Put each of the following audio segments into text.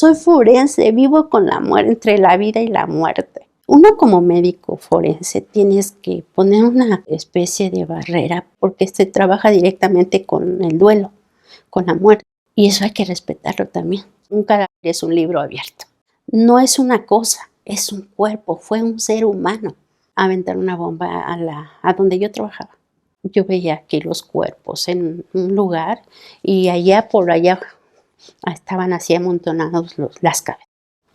soy forense, vivo con la muerte, entre la vida y la muerte. Uno como médico forense tienes que poner una especie de barrera porque se trabaja directamente con el duelo, con la muerte. Y eso hay que respetarlo también. Un cadáver es un libro abierto. No es una cosa, es un cuerpo, fue un ser humano. Aventar una bomba a donde yo trabajaba. Yo veía aquí los cuerpos en un lugar y allá por allá estaban así amontonados las cabezas.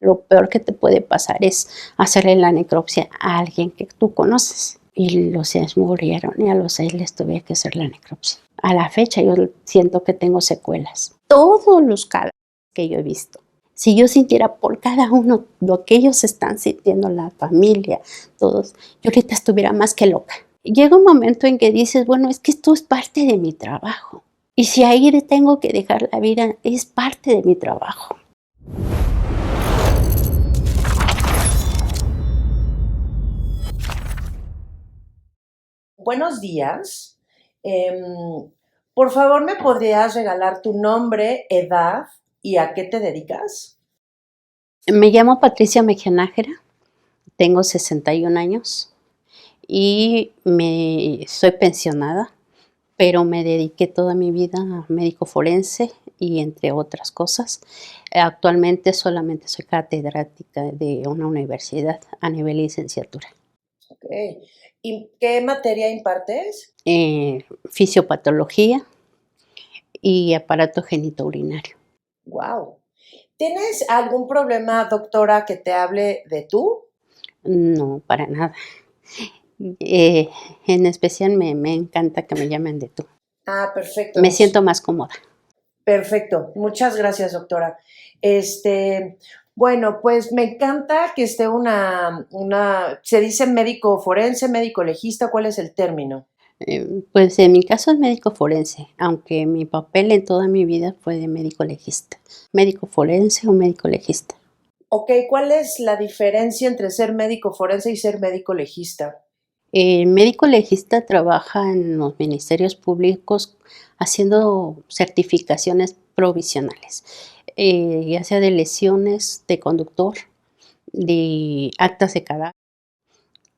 Lo peor que te puede pasar es hacerle la necropsia a alguien que tú conoces. Y los 6 murieron y a los 6 les tuve que hacer la necropsia. A la fecha yo siento que tengo secuelas. Todos los cadáveres que yo he visto, si yo sintiera por cada uno lo que ellos están sintiendo, la familia, todos, yo ahorita estuviera más que loca. Llega un momento en que dices, bueno, es que esto es parte de mi trabajo. Y si ahí tengo que dejar la vida, es parte de mi trabajo. Buenos días. Por favor, ¿me podrías regalar tu nombre, edad y a qué te dedicas? Me llamo Patricia Mejía Nájera, tengo 61 años y soy pensionada, pero me dediqué toda mi vida a médico forense y entre otras cosas. Actualmente solamente soy catedrática de una universidad a nivel licenciatura. Ok. ¿Y qué materia impartes? Fisiopatología y aparato genitourinario. Wow. ¿Tienes algún problema, doctora, que te hable de tú? No, para nada. Eh, en especial me encanta que me llamen de tú. Ah, perfecto. Me siento más cómoda. Perfecto. Muchas gracias, doctora. Bueno, pues me encanta que esté se dice médico forense, médico legista, ¿cuál es el término? Pues en mi caso es médico forense, aunque mi papel en toda mi vida fue de médico legista. Médico forense o médico legista. Ok, ¿cuál es la diferencia entre ser médico forense y ser médico legista? El médico legista trabaja en los ministerios públicos haciendo certificaciones provisionales, ya sea de lesiones de conductor, de actas de cadáver,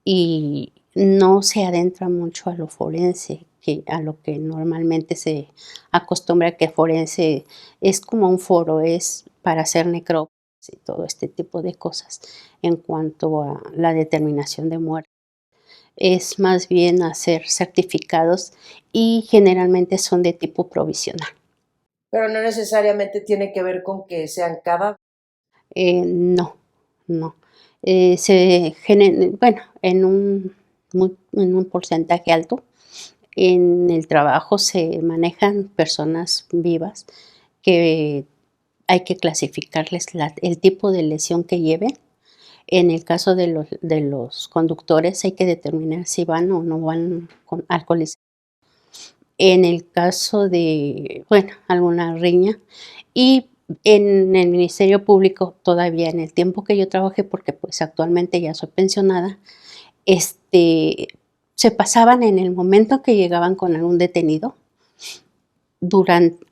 y no se adentra mucho a lo forense, a lo que normalmente se acostumbra, que forense es como un foro, es para hacer necropsias y todo este tipo de cosas en cuanto a la determinación de muerte. Es más bien hacer certificados y generalmente son de tipo provisional. Pero no necesariamente tiene que ver con que sean cadáveres. No, no. Bueno, en un porcentaje alto, en el trabajo se manejan personas vivas que hay que clasificarles el tipo de lesión que lleven. En el caso de los conductores hay que determinar si van o no van alcoholizados. En el caso de, bueno, alguna riña. Y en el Ministerio Público, todavía en el tiempo que yo trabajé, porque pues actualmente ya soy pensionada, se pasaban en el momento que llegaban con algún detenido,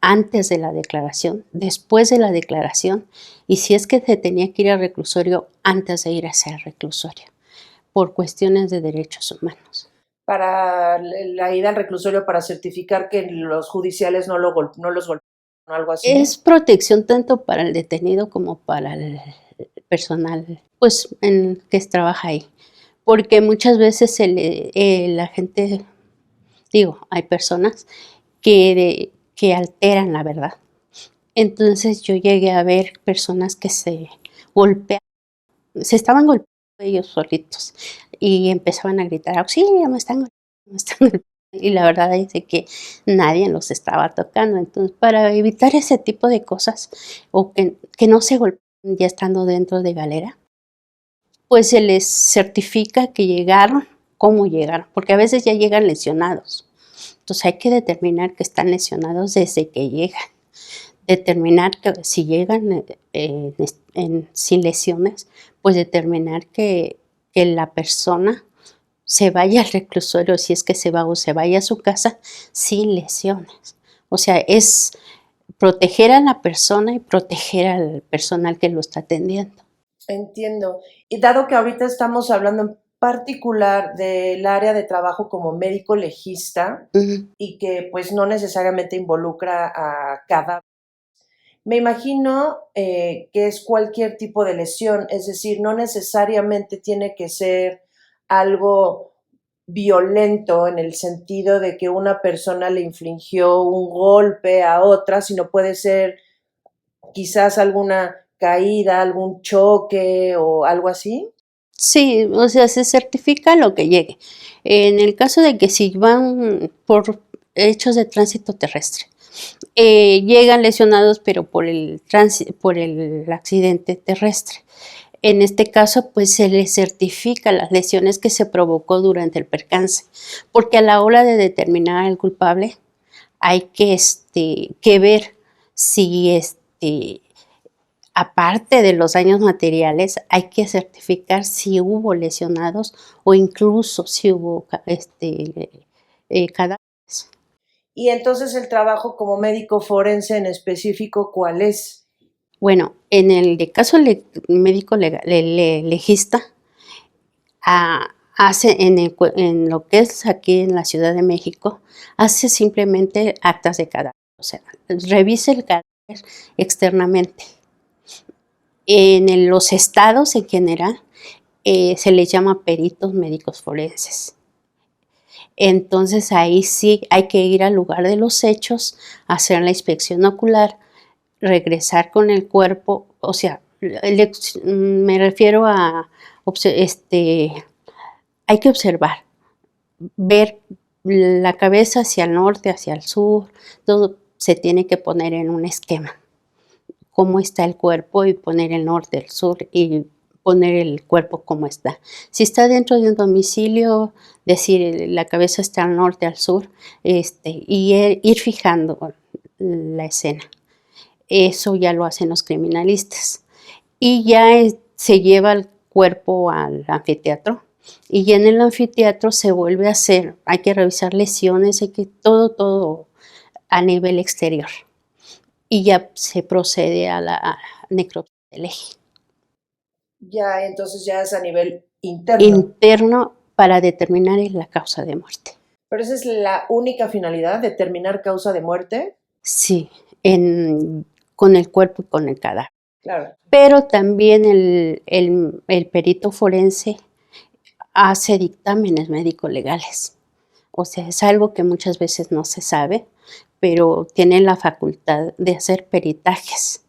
antes de la declaración, después de la declaración, y si es que se tenía que ir al reclusorio, antes de ir a ese reclusorio, por cuestiones de derechos humanos. Para la ida al reclusorio para certificar que los judiciales no los golpearon o algo así. Es protección tanto para el detenido como para el personal, pues, que trabaja ahí. Porque muchas veces la gente, digo, hay personas que alteran la verdad. Entonces yo llegué a ver personas que se estaban golpeando ellos solitos y empezaban a gritar, auxilio, me están golpeando, me están golpeando. Y la verdad es de que nadie los estaba tocando. Entonces, para evitar ese tipo de cosas o que no se golpeen ya estando dentro de galera, pues se les certifica que llegaron, cómo llegaron, porque a veces ya llegan lesionados. Entonces hay que determinar que están lesionados desde que llegan. Determinar que si llegan sin lesiones, pues determinar que la persona se vaya al reclusorio, si es que se va, o se vaya a su casa sin lesiones. O sea, es proteger a la persona y proteger al personal que lo está atendiendo. Entiendo. Y dado que ahorita estamos hablando en particular del área de trabajo como médico legista Ujú. y que pues no necesariamente involucra a cada... Me imagino que es cualquier tipo de lesión, es decir, no necesariamente tiene que ser algo violento en el sentido de que una persona le infligió un golpe a otra, sino puede ser quizás alguna caída, algún choque o algo así. Sí, o sea, se certifica lo que llegue. En el caso de que si van por hechos de tránsito terrestre, llegan lesionados, pero por el accidente terrestre. En este caso, pues se les certifica las lesiones que se provocó durante el percance, porque a la hora de determinar al culpable hay que ver si aparte de los daños materiales, hay que certificar si hubo lesionados o incluso si hubo cadáveres. Y entonces el trabajo como médico forense en específico, ¿cuál es? Bueno, en el de caso médico legista, hace en lo que es aquí en la Ciudad de México, hace simplemente actas de cadáver, o sea, revisa el cadáver externamente. En los estados en general se les llama peritos médicos forenses. Entonces ahí sí hay que ir al lugar de los hechos, hacer la inspección ocular, regresar con el cuerpo, o sea, me refiero a, hay que observar, ver la cabeza hacia el norte, hacia el sur, todo se tiene que poner en un esquema, cómo está el cuerpo y poner el norte, el sur y poner el cuerpo como está. Si está dentro de un domicilio, decir la cabeza está al norte, al sur, y ir fijando la escena. Eso ya lo hacen los criminalistas. Y ya se lleva el cuerpo al anfiteatro. Y ya en el anfiteatro se vuelve a hacer, hay que revisar lesiones, hay que todo a nivel exterior. Y ya se procede a la necropsia del eje. Ya, entonces ya es a nivel interno. Interno para determinar la causa de muerte. Pero esa es la única finalidad, determinar causa de muerte. Sí, con el cuerpo y con el cadáver. Claro. Pero también el perito forense hace dictámenes médico-legales. O sea, es algo que muchas veces no se sabe, pero tiene la facultad de hacer peritajes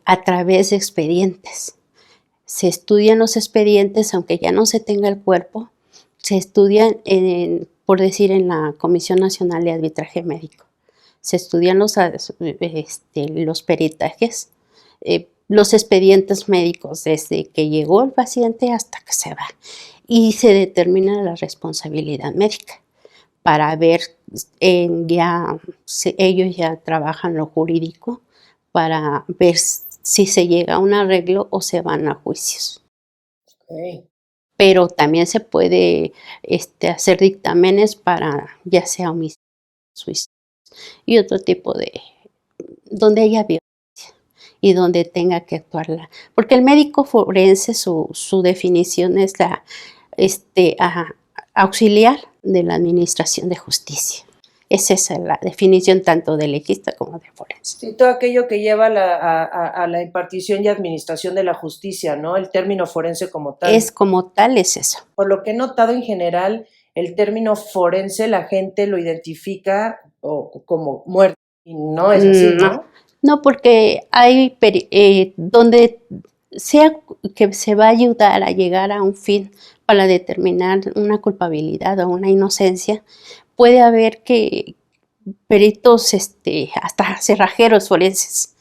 a través de expedientes. Se estudian los expedientes, aunque ya no se tenga el cuerpo, se estudian, por decir, en la Comisión Nacional de Arbitraje Médico. Se estudian los peritajes, los expedientes médicos desde que llegó el paciente hasta que se va. Y se determina la responsabilidad médica para ver, ellos ya trabajan lo jurídico para ver si se llega a un arreglo o se van a juicios. Okay. Pero también se puede hacer dictámenes para ya sea homicidio, suicidio y otro tipo donde haya violencia y donde tenga que actuar porque el médico forense su definición es auxiliar de la administración de justicia. Es esa la definición tanto de legista como de forense. Sí, todo aquello que lleva a la impartición y administración de la justicia, ¿no? El término forense como tal. Es como tal, es eso. Por lo que he notado en general, el término forense la gente lo identifica como muerte. Y no es así, ¿no? No, porque hay donde sea que se va a ayudar a llegar a un fin para determinar una culpabilidad o una inocencia, puede haber que peritos, hasta cerrajeros forenses.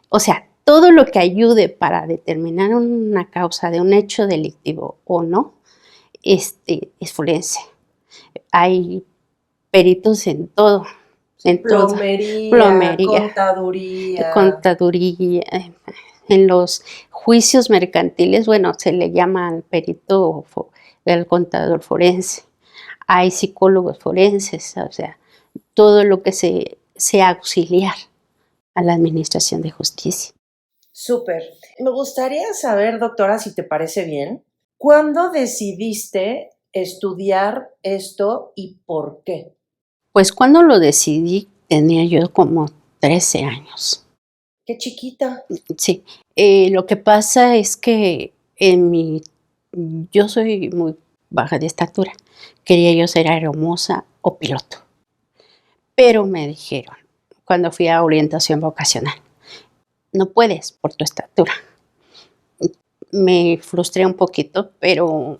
O sea, todo lo que ayude para determinar una causa de un hecho delictivo o no, es forense. Hay peritos en todo. En plomería, contaduría. En los juicios mercantiles, bueno, se le llama al perito el contador forense. Hay psicólogos forenses, o sea, todo lo que sea auxiliar a la Administración de Justicia. Súper. Me gustaría saber, doctora, si te parece bien, ¿cuándo decidiste estudiar esto y por qué? Pues cuando lo decidí tenía yo como 13 años. Qué chiquita. Sí, lo que pasa es que yo soy muy baja de estatura. Quería yo ser aeromoza o piloto. Pero me dijeron, cuando fui a orientación vocacional, no puedes por tu estatura. Me frustré un poquito, pero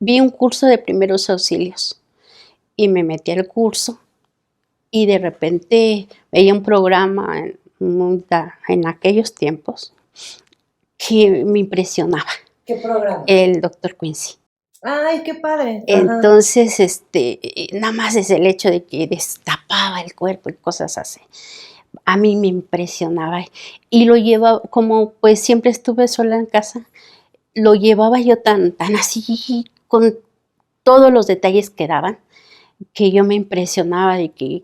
vi un curso de primeros auxilios y me metí al curso y de repente veía un programa en aquellos tiempos que me impresionaba, ¿Qué programa? el doctor Quincy. Ay, qué padre. Ajá. Entonces, nada más es el hecho de que destapaba el cuerpo y cosas así. A mí me impresionaba y lo llevaba, como pues siempre estuve sola en casa, lo llevaba yo tan así, con todos los detalles que daban, que yo me impresionaba de que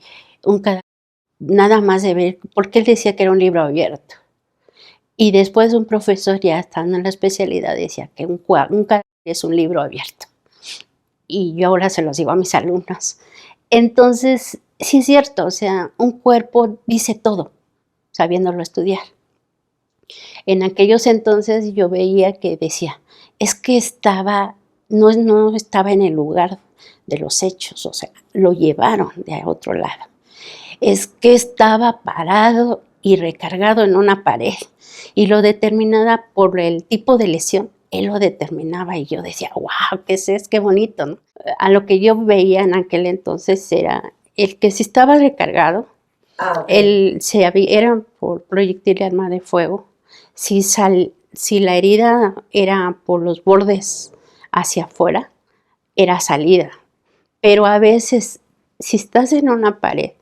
nada más de ver, porque él decía que era un libro abierto. Y después un profesor, ya estando en la especialidad, decía que un cadáver es un libro abierto. Y yo ahora se los digo a mis alumnos. Entonces, sí es cierto, o sea, un cuerpo dice todo, sabiéndolo estudiar. En aquellos entonces yo veía que decía, es que no estaba en el lugar de los hechos, o sea, lo llevaron de otro lado. Es que estaba parado y recargado en una pared y lo determinaba por el tipo de lesión. Él lo determinaba y yo decía, wow, qué bonito, ¿no? A lo que yo veía en aquel entonces era el que si estaba recargado, Okay. era por proyectil de arma de fuego. Si la herida era por los bordes hacia afuera, era salida. Pero a veces, si estás en una pared,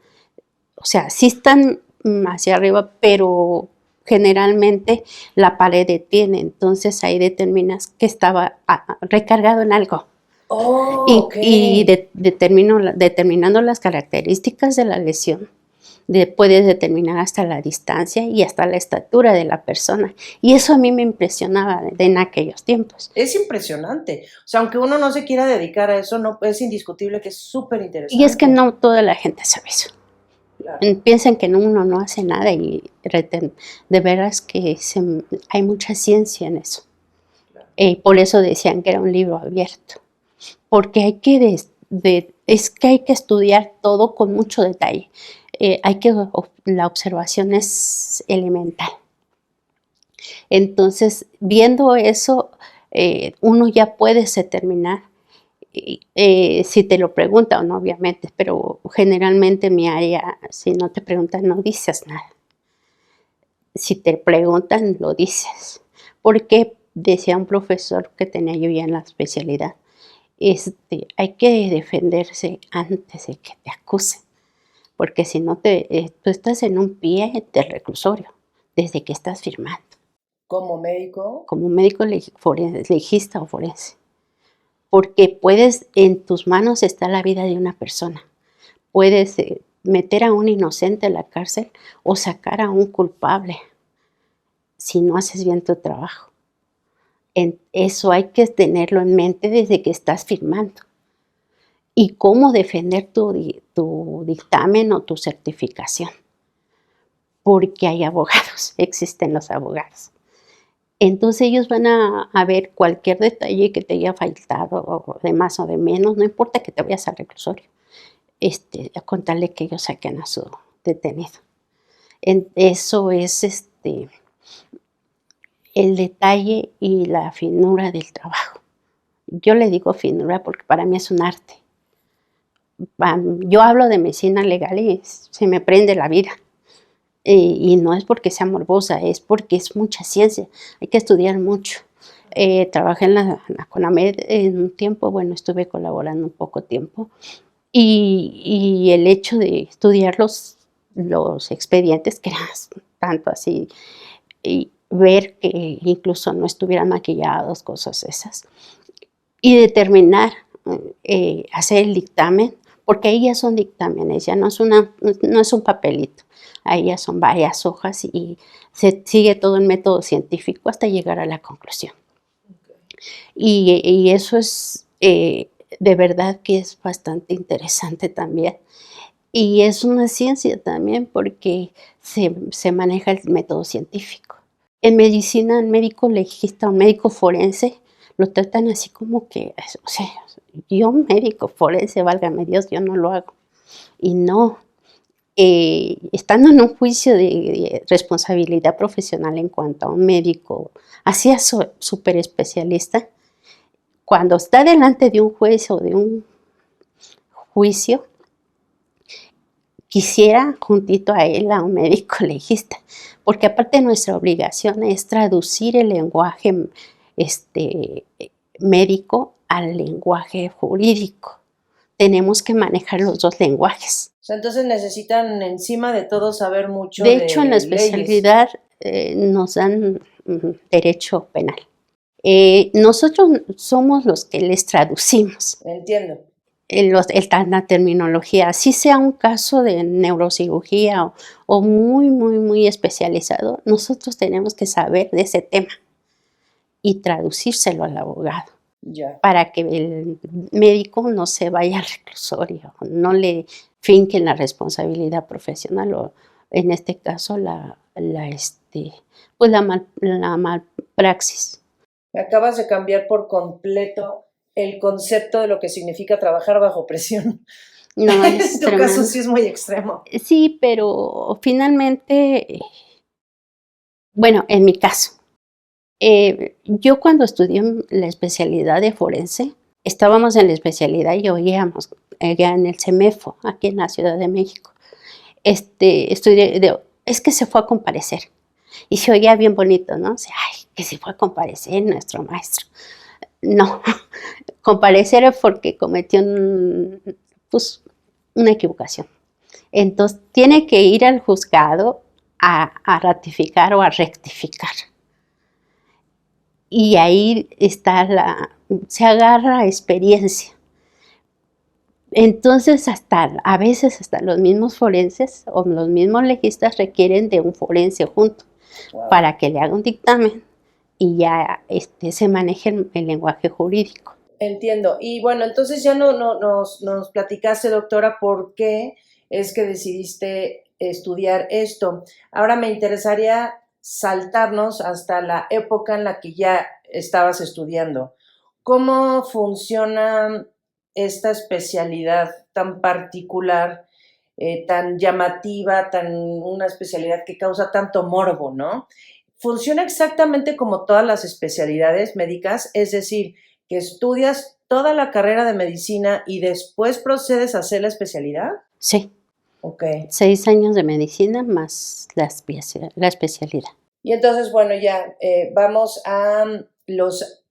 o sea, sí están hacia arriba, pero generalmente la pared detiene, entonces ahí determinas que estaba recargado en algo. Oh, Y okay. determinando las características de la lesión, puedes determinar hasta la distancia y hasta la estatura de la persona. Y eso a mí me impresionaba en aquellos tiempos. Es impresionante. O sea, aunque uno no se quiera dedicar a eso, no es indiscutible que es súper Y es que interesante. no toda la gente sabe eso. Claro. Piensan que uno no hace nada y de veras que hay mucha ciencia en eso. Por eso decían que era un libro abierto, porque es que hay que estudiar todo con mucho detalle. La observación es elemental. Entonces, viendo eso, uno ya puede determinar, si te lo preguntan, ¿no? Obviamente, pero generalmente en mi área, si no te preguntan, no dices nada. Si te preguntan, lo dices. Porque decía un profesor que tenía yo ya en la especialidad, hay que defenderse antes de que te acusen, porque si no tú estás en un pie del reclusorio desde que estás firmando, Como médico. como médico legista o forense, porque en tus manos está la vida de una persona. Puedes meter a un inocente a la cárcel o sacar a un culpable si no haces bien tu trabajo. Eso hay que tenerlo en mente desde que estás firmando. Y cómo defender tu dictamen o tu certificación. Porque hay abogados, existen los abogados. Entonces ellos van a ver cualquier detalle que te haya faltado, o de más o de menos, no importa que te vayas al reclusorio, a contarle que ellos saquen a su detenido. Eso es el detalle y la finura del trabajo. Yo le digo finura porque para mí es un arte. Yo hablo de medicina legal y se me prende la vida. Y no es porque sea morbosa, es porque es mucha ciencia, hay que estudiar mucho. Trabajé en la CONAMED en un tiempo, bueno, estuve colaborando un poco tiempo, y el hecho de estudiar los expedientes, que era tanto así, y ver que incluso no estuvieran maquillados, cosas esas, y determinar, hacer el dictamen, porque ahí ya son dictámenes, ya no es un papelito. ahí ya son varias hojas y se sigue todo el método científico hasta llegar a la conclusión. Y eso es, de verdad que es bastante interesante también. Y es una ciencia también porque se maneja el método científico. En medicina, el médico legista o médico forense lo tratan así como que, o sea, yo médico forense, válgame Dios, yo no lo hago. Y no, estando en un juicio de responsabilidad profesional en cuanto a un médico, así súper especialista, cuando está delante de un juez o de un juicio, quisiera juntito a él a un médico legista, porque aparte nuestra obligación es traducir el lenguaje médico al lenguaje jurídico. Tenemos que manejar los dos lenguajes. O sea, entonces necesitan encima de todo saber mucho de hecho, en la leyes. especialidad nos dan derecho penal. Nosotros somos los que les traducimos. Entiendo. La terminología, así sea un caso de neurocirugía o muy, muy, muy especializado, nosotros tenemos que saber de ese tema y traducírselo al abogado Ya. para que el médico no se vaya al reclusorio, no le finquen la responsabilidad profesional o en este caso pues la malpraxis. Me acabas de cambiar por completo el concepto de lo que significa trabajar bajo presión. No, es en tu caso sí es muy extremo. Sí, pero finalmente, bueno, en mi caso, yo cuando estudié la especialidad de forense, estábamos en la especialidad y oíamos allá en el CEMEFO, aquí en la Ciudad de México. Estudié, es que se fue a comparecer. Y se oía bien bonito, ¿no? O sea, ay, que se fue a comparecer nuestro maestro. No, comparecer es porque cometió pues, una equivocación. Entonces, tiene que ir al juzgado a ratificar o a rectificar. Y ahí está se agarra experiencia. Entonces, a veces hasta los mismos forenses o los mismos legistas requieren de un forense junto para que le haga un dictamen y ya se maneje el lenguaje jurídico. Entiendo. Y bueno, entonces ya nos platicaste, doctora, por qué es que decidiste estudiar esto. Ahora me interesaría saltarnos hasta la época en la que ya estabas estudiando. ¿Cómo funciona esta especialidad tan particular, tan llamativa, una especialidad que causa tanto morbo, ¿no? Funciona exactamente como todas las especialidades médicas, es decir, que estudias toda la carrera de medicina y después procedes a hacer la especialidad. Sí. Ok. 6 años de medicina más la especialidad. Y entonces, bueno, ya vamos a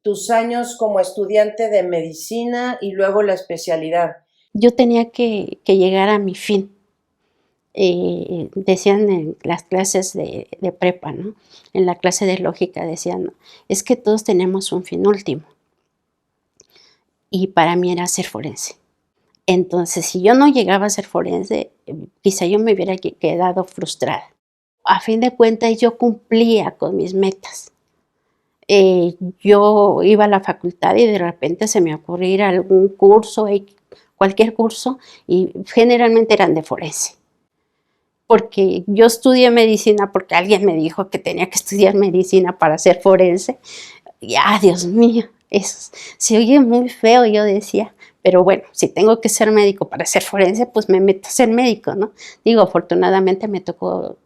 tus años como estudiante de medicina y luego la especialidad. Yo tenía que llegar a mi fin. Decían en las clases de prepa, ¿no? En la clase de lógica decían, es que todos tenemos un fin último. Y para mí era ser forense. Entonces, si yo no llegaba a ser forense, quizá yo me hubiera quedado frustrada. A fin de cuentas, yo cumplía con mis metas. Yo iba a la facultad y de repente se me ocurría ir a algún curso, cualquier curso, y generalmente eran de forense. Porque yo estudié medicina porque alguien me dijo que tenía que estudiar medicina para ser forense. Y, Dios mío, eso se oye muy feo, yo decía. Pero bueno, si tengo que ser médico para ser forense, pues me meto a ser médico, ¿no? Digo, afortunadamente me tocó,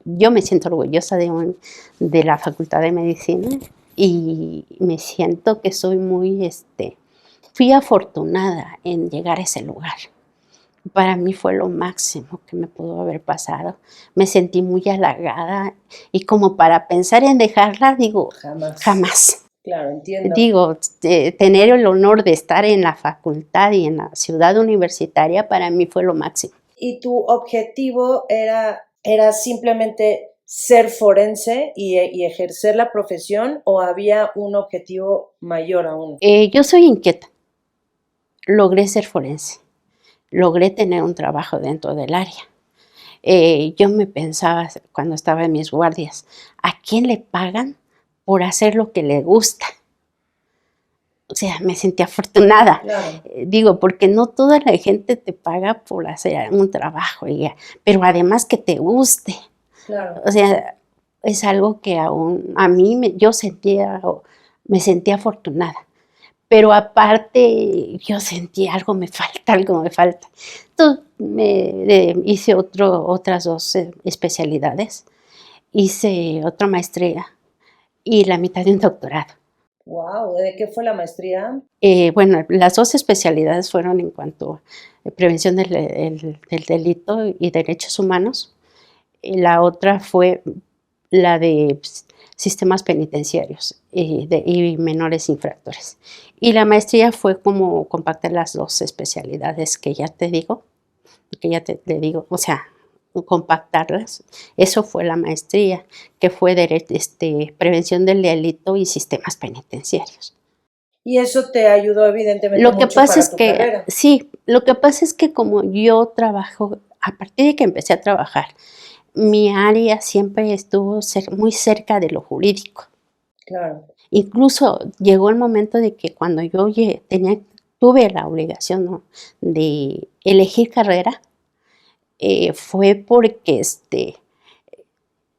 yo me siento orgullosa de la Facultad de Medicina y me siento que soy fui afortunada en llegar a ese lugar. Para mí fue lo máximo que me pudo haber pasado. Me sentí muy halagada y como para pensar en dejarla, digo, jamás. Claro, entiendo. Digo, tener el honor de estar en la facultad y en la ciudad universitaria para mí fue lo máximo. ¿Y tu objetivo era simplemente ser forense y ejercer la profesión o había un objetivo mayor aún? Yo soy inquieta. Logré ser forense. Logré tener un trabajo dentro del área. Yo me pensaba cuando estaba en mis guardias, ¿a quién le pagan por hacer lo que le gusta? O sea, me sentía afortunada. Claro, Digo, porque no toda la gente te paga por hacer un trabajo, pero además que te guste. claro. O sea, es algo que aún a mí me sentía afortunada. Pero aparte, yo sentí algo me falta, algo me falta. Entonces, hice otras dos especialidades. Hice otra maestría y la mitad de un doctorado. Wow, ¿de qué fue la maestría? Bueno, las dos especialidades fueron en cuanto a prevención del delito y derechos humanos. Y la otra fue la de sistemas penitenciarios y menores infractores. Y la maestría fue como compactar las dos especialidades que ya te digo, o sea, compactarlas. Eso fue la maestría, que fue prevención del delito y sistemas penitenciarios. Y eso te ayudó evidentemente Lo que mucho pasa para es tu que, carrera. sí, lo que pasa es que como yo trabajo, a partir de que empecé a trabajar, mi área siempre estuvo muy cerca de lo jurídico. Claro, Incluso llegó el momento de que cuando yo tuve la obligación, ¿no?, de elegir carrera, fue porque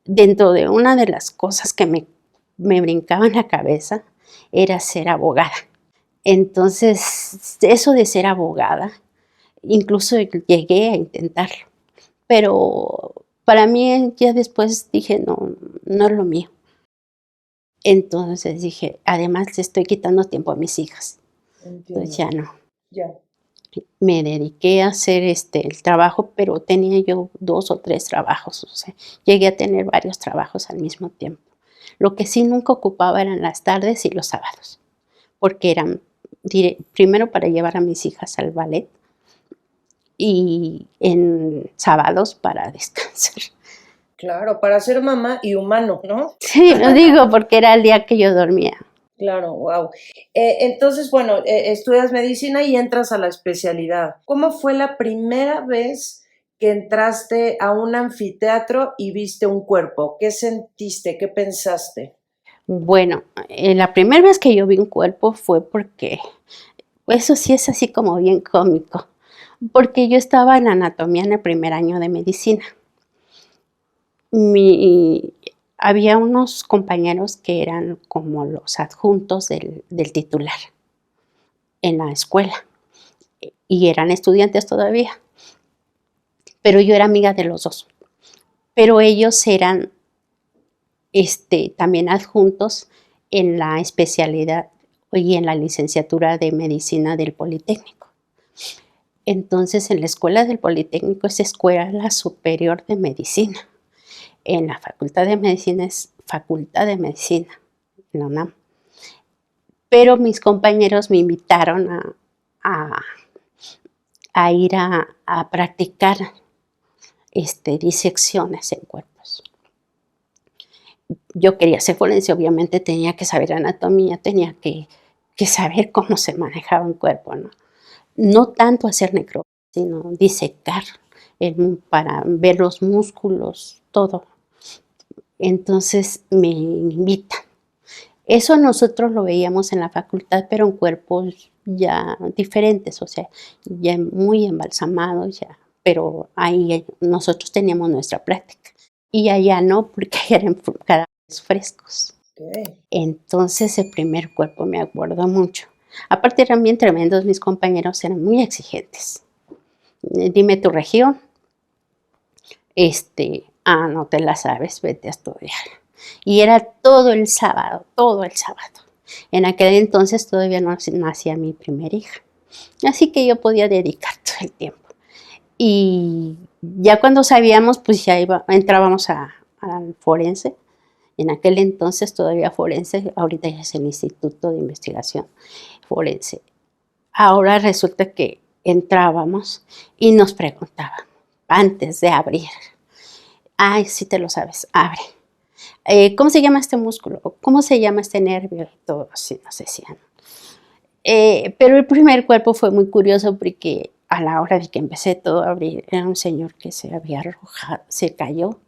dentro de una de las cosas que me brincaba en la cabeza era ser abogada. Entonces, eso de ser abogada, incluso llegué a intentarlo, pero para mí ya después dije, no, no es lo mío. Entonces dije, además le estoy quitando tiempo a mis hijas. Entonces entiendo. ya no. Ya. Me dediqué a hacer el trabajo, pero tenía yo 2 o 3 trabajos, o sea, llegué a tener varios trabajos al mismo tiempo. Lo que sí nunca ocupaba eran las tardes y los sábados, porque eran primero para llevar a mis hijas al ballet y en sábados para descansar. Claro, para ser mamá y humano, ¿no? Sí, lo digo porque era el día que yo dormía. Claro, wow. Entonces, bueno, estudias medicina y entras a la especialidad. ¿Cómo fue la primera vez que entraste a un anfiteatro y viste un cuerpo? ¿Qué sentiste? ¿Qué pensaste? Bueno, la primera vez que yo vi un cuerpo fue porque, eso sí es así como bien cómico, porque yo estaba en anatomía en el primer año de medicina. Mi, Había unos compañeros que eran como los adjuntos del titular en la escuela y eran estudiantes todavía, pero yo era amiga de los dos. Pero ellos eran también adjuntos en la especialidad y en la licenciatura de medicina del Politécnico. Entonces, en la escuela del Politécnico es Escuela Superior de Medicina. En la Facultad de Medicina es Facultad de Medicina, en la UNAM. Pero mis compañeros me invitaron a, a ir a practicar disecciones en cuerpos. Yo quería ser forense, obviamente tenía que saber anatomía, tenía que saber cómo se manejaba un cuerpo, ¿no? No tanto hacer necropsia, sino disecar para ver los músculos, todo. Entonces me invitan. Eso nosotros lo veíamos en la facultad, pero en cuerpos ya diferentes, o sea, ya muy embalsamados, ya. Pero ahí nosotros teníamos nuestra práctica. Y allá no, porque allá eran cada vez frescos. Ok. Entonces el primer cuerpo me acuerdo mucho. Aparte eran bien tremendos, mis compañeros eran muy exigentes. Dime tu región, no te la sabes, vete a estudiar. Y era todo el sábado, todo el sábado. En aquel entonces todavía no nacía mi primera hija. Así que yo podía dedicar todo el tiempo. Y ya cuando sabíamos, pues ya entrábamos al forense. En aquel entonces todavía forense, ahorita ya es el Instituto de Investigación Forense. Ahora resulta que entrábamos y nos preguntaban, antes de abrir, ay, sí te lo sabes, abre. ¿Cómo se llama este músculo? ¿Cómo se llama este nervio? Y todo así nos decían. Pero el primer cuerpo fue muy curioso porque a la hora de que empecé todo a abrir, era un señor que se había arrojado, se cayó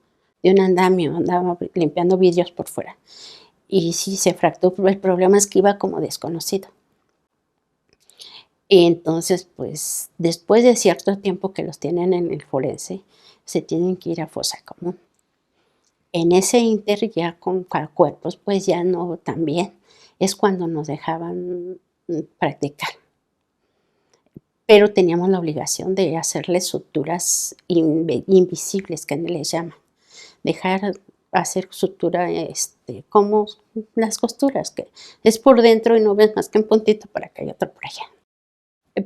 de un andamio, andaba limpiando vidrios por fuera. Y sí, se fracturó. El problema es que iba como desconocido. Y entonces, pues, después de cierto tiempo que los tienen en el forense, se tienen que ir a fosa común. En ese ínter, ya con cuerpos, pues ya no tan bien. Es cuando nos dejaban practicar. Pero teníamos la obligación de hacerles suturas invisibles, que les llaman. Dejar hacer sutura, como las costuras, que es por dentro y no ves más que un puntito por acá y otro por allá.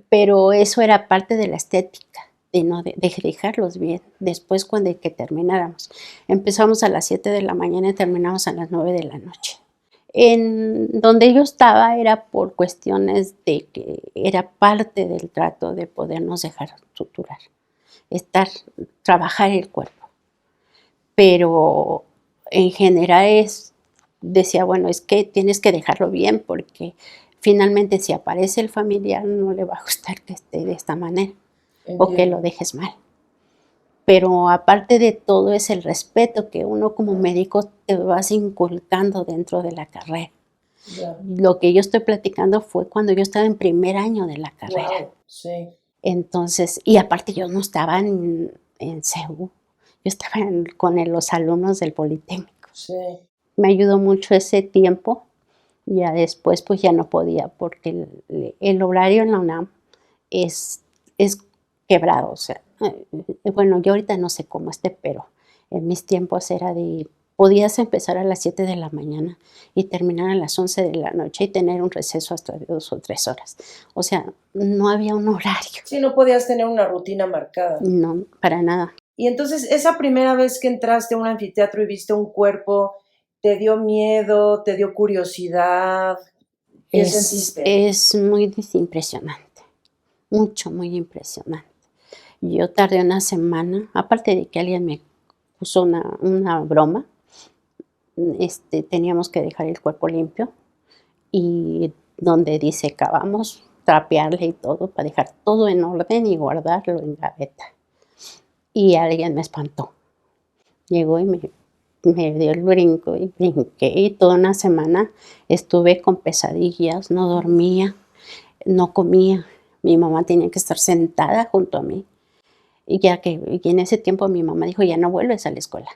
Pero eso era parte de la estética, de no de dejarlos bien. Después, cuando que termináramos, empezamos a las 7 de la mañana y terminamos a las 9 de la noche. En donde yo estaba era por cuestiones de que era parte del trato de podernos dejar suturar, trabajar el cuerpo. Pero en general decía, bueno, es que tienes que dejarlo bien porque finalmente si aparece el familiar no le va a gustar que esté de esta manera. Entiendo. O que lo dejes mal. Pero aparte de todo es el respeto que uno como médico te vas inculcando dentro de la carrera. Yeah. Lo que yo estoy platicando fue cuando yo estaba en primer año de la carrera. Wow, sí. Entonces, y aparte yo no estaba en CEU, yo estaba con los alumnos del Politécnico. Sí. Me ayudó mucho ese tiempo. Ya después pues ya no podía porque el horario en la UNAM es quebrado, o sea, bueno, yo ahorita no sé cómo pero en mis tiempos era podías empezar a las 7 de la mañana y terminar a las 11 de la noche y tener un receso hasta de 2 o 3 horas. O sea, no había un horario. Sí, no podías tener una rutina marcada. No, para nada. Y entonces, esa primera vez que entraste a un anfiteatro y viste un cuerpo, ¿te dio miedo, te dio curiosidad? ¿Qué sentiste? Es muy impresionante, muy impresionante. Yo tardé una semana, aparte de que alguien me puso una broma, teníamos que dejar el cuerpo limpio y donde disecábamos, trapearle y todo para dejar todo en orden y guardarlo en gaveta. Y alguien me espantó. Llegó y me dio el brinco y brinqué y toda una semana estuve con pesadillas, no dormía, no comía. Mi mamá tenía que estar sentada junto a mí. Y en ese tiempo mi mamá dijo, ya no vuelves a la escuela.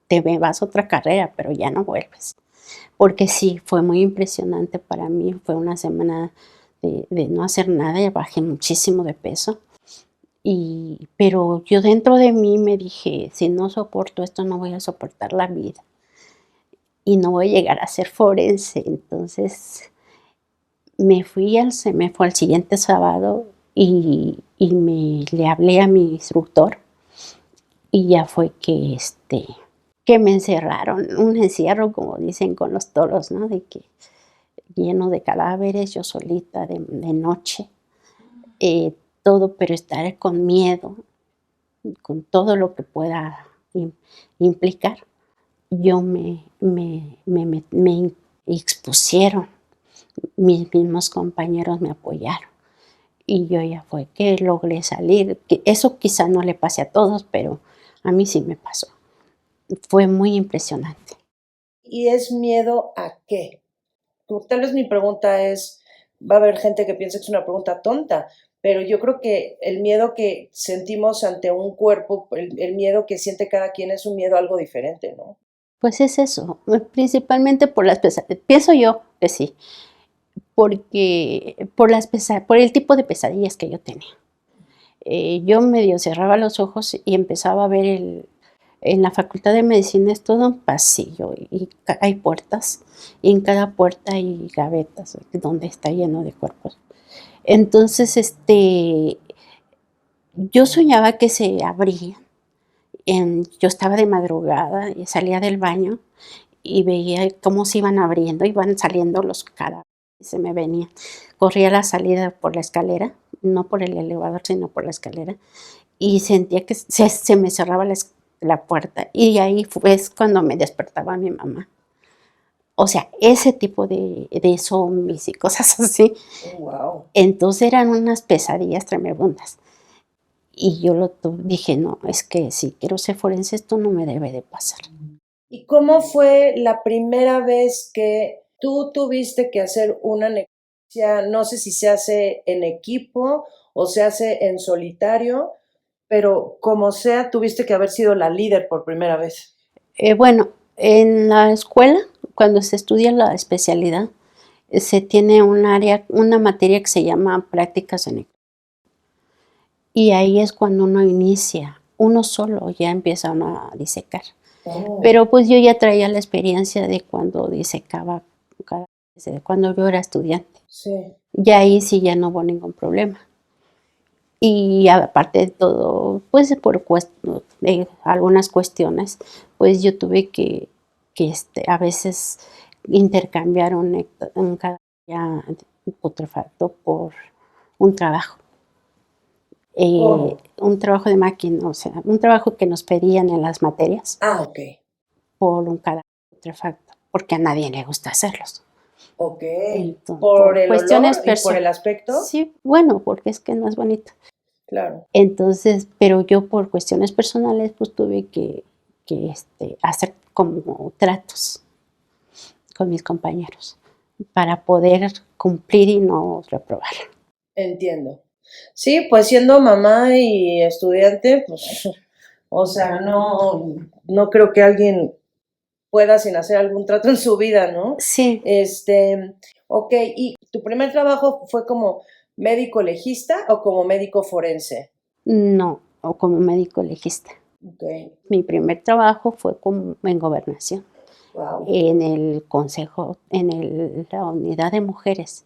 Te vas a otra carrera, pero ya no vuelves. Porque sí, fue muy impresionante para mí. Fue una semana de no hacer nada y bajé muchísimo de peso. Pero yo dentro de mí me dije, si no soporto esto, no voy a soportar la vida. Y no voy a llegar a ser forense. Entonces me fue al siguiente sábado y le hablé a mi instructor. Y ya fue que me encerraron, un encierro, como dicen con los toros, ¿no? De que lleno de cadáveres, yo solita de noche, todo, pero estar con miedo, con todo lo que pueda implicar. Yo me expusieron, mis mismos compañeros me apoyaron. Y yo ya fue que logré salir. Eso quizá no le pase a todos, pero a mí sí me pasó. Fue muy impresionante. ¿Y es miedo a qué? Tal vez mi pregunta va a haber gente que piensa que es una pregunta tonta, pero yo creo que el miedo que sentimos ante un cuerpo, el miedo que siente cada quien es un miedo algo diferente, ¿no? Pues es eso, principalmente por las pesadillas. Pienso yo que sí, porque por el tipo de pesadillas que yo tenía. Yo medio cerraba los ojos y empezaba a ver en la Facultad de Medicina es todo un pasillo y hay puertas y en cada puerta hay gavetas donde está lleno de cuerpos. Entonces, yo soñaba que se abría. Yo estaba de madrugada y salía del baño y veía cómo se iban abriendo, iban saliendo los cadáveres, se me venía. Corría a la salida por la escalera, no por el elevador, sino por la escalera, y sentía que se me cerraba la puerta, y ahí es cuando me despertaba mi mamá. O sea, ese tipo de zombies y cosas así. Wow. Entonces eran unas pesadillas tremendas. Y yo dije, no, es que si quiero ser forense, esto no me debe de pasar. ¿Y cómo fue la primera vez que tú tuviste que hacer una necropsia? No sé si se hace en equipo o se hace en solitario, pero como sea, tuviste que haber sido la líder por primera vez. Bueno, en la escuela, cuando se estudia la especialidad, se tiene un área, una materia que se llama prácticas en equipo. Y ahí es cuando uno inicia, uno solo ya empieza uno a disecar. Oh, Pero pues yo ya traía la experiencia de cuando disecaba, desde cuando yo era estudiante. sí. Ya ahí sí ya no hubo ningún problema. Y aparte de todo, pues por algunas cuestiones, pues yo tuve que a veces intercambiar un cadáver ya putrefacto por un trabajo. ¿Cómo? Un trabajo de máquina, o sea, un trabajo que nos pedían en las materias Ah, ok. por un cadáver putrefacto, porque a nadie le gusta hacerlos. Ok. Entonces, ¿Por por el cuestiones olor y por el personales, aspecto? sí, bueno, porque es que no es bonito. Claro. Entonces, pero yo por cuestiones personales, pues tuve que hacer como tratos con mis compañeros para poder cumplir y no reprobar. Entiendo. Sí, pues siendo mamá y estudiante, pues, o sea, no creo que alguien pueda sin hacer algún trato en su vida, ¿no? Sí, Este, ok, ¿y tu primer trabajo fue como médico legista o como médico forense? no, o como médico legista. Ok, Mi primer trabajo fue como en gobernación, wow. en el consejo, la unidad de mujeres,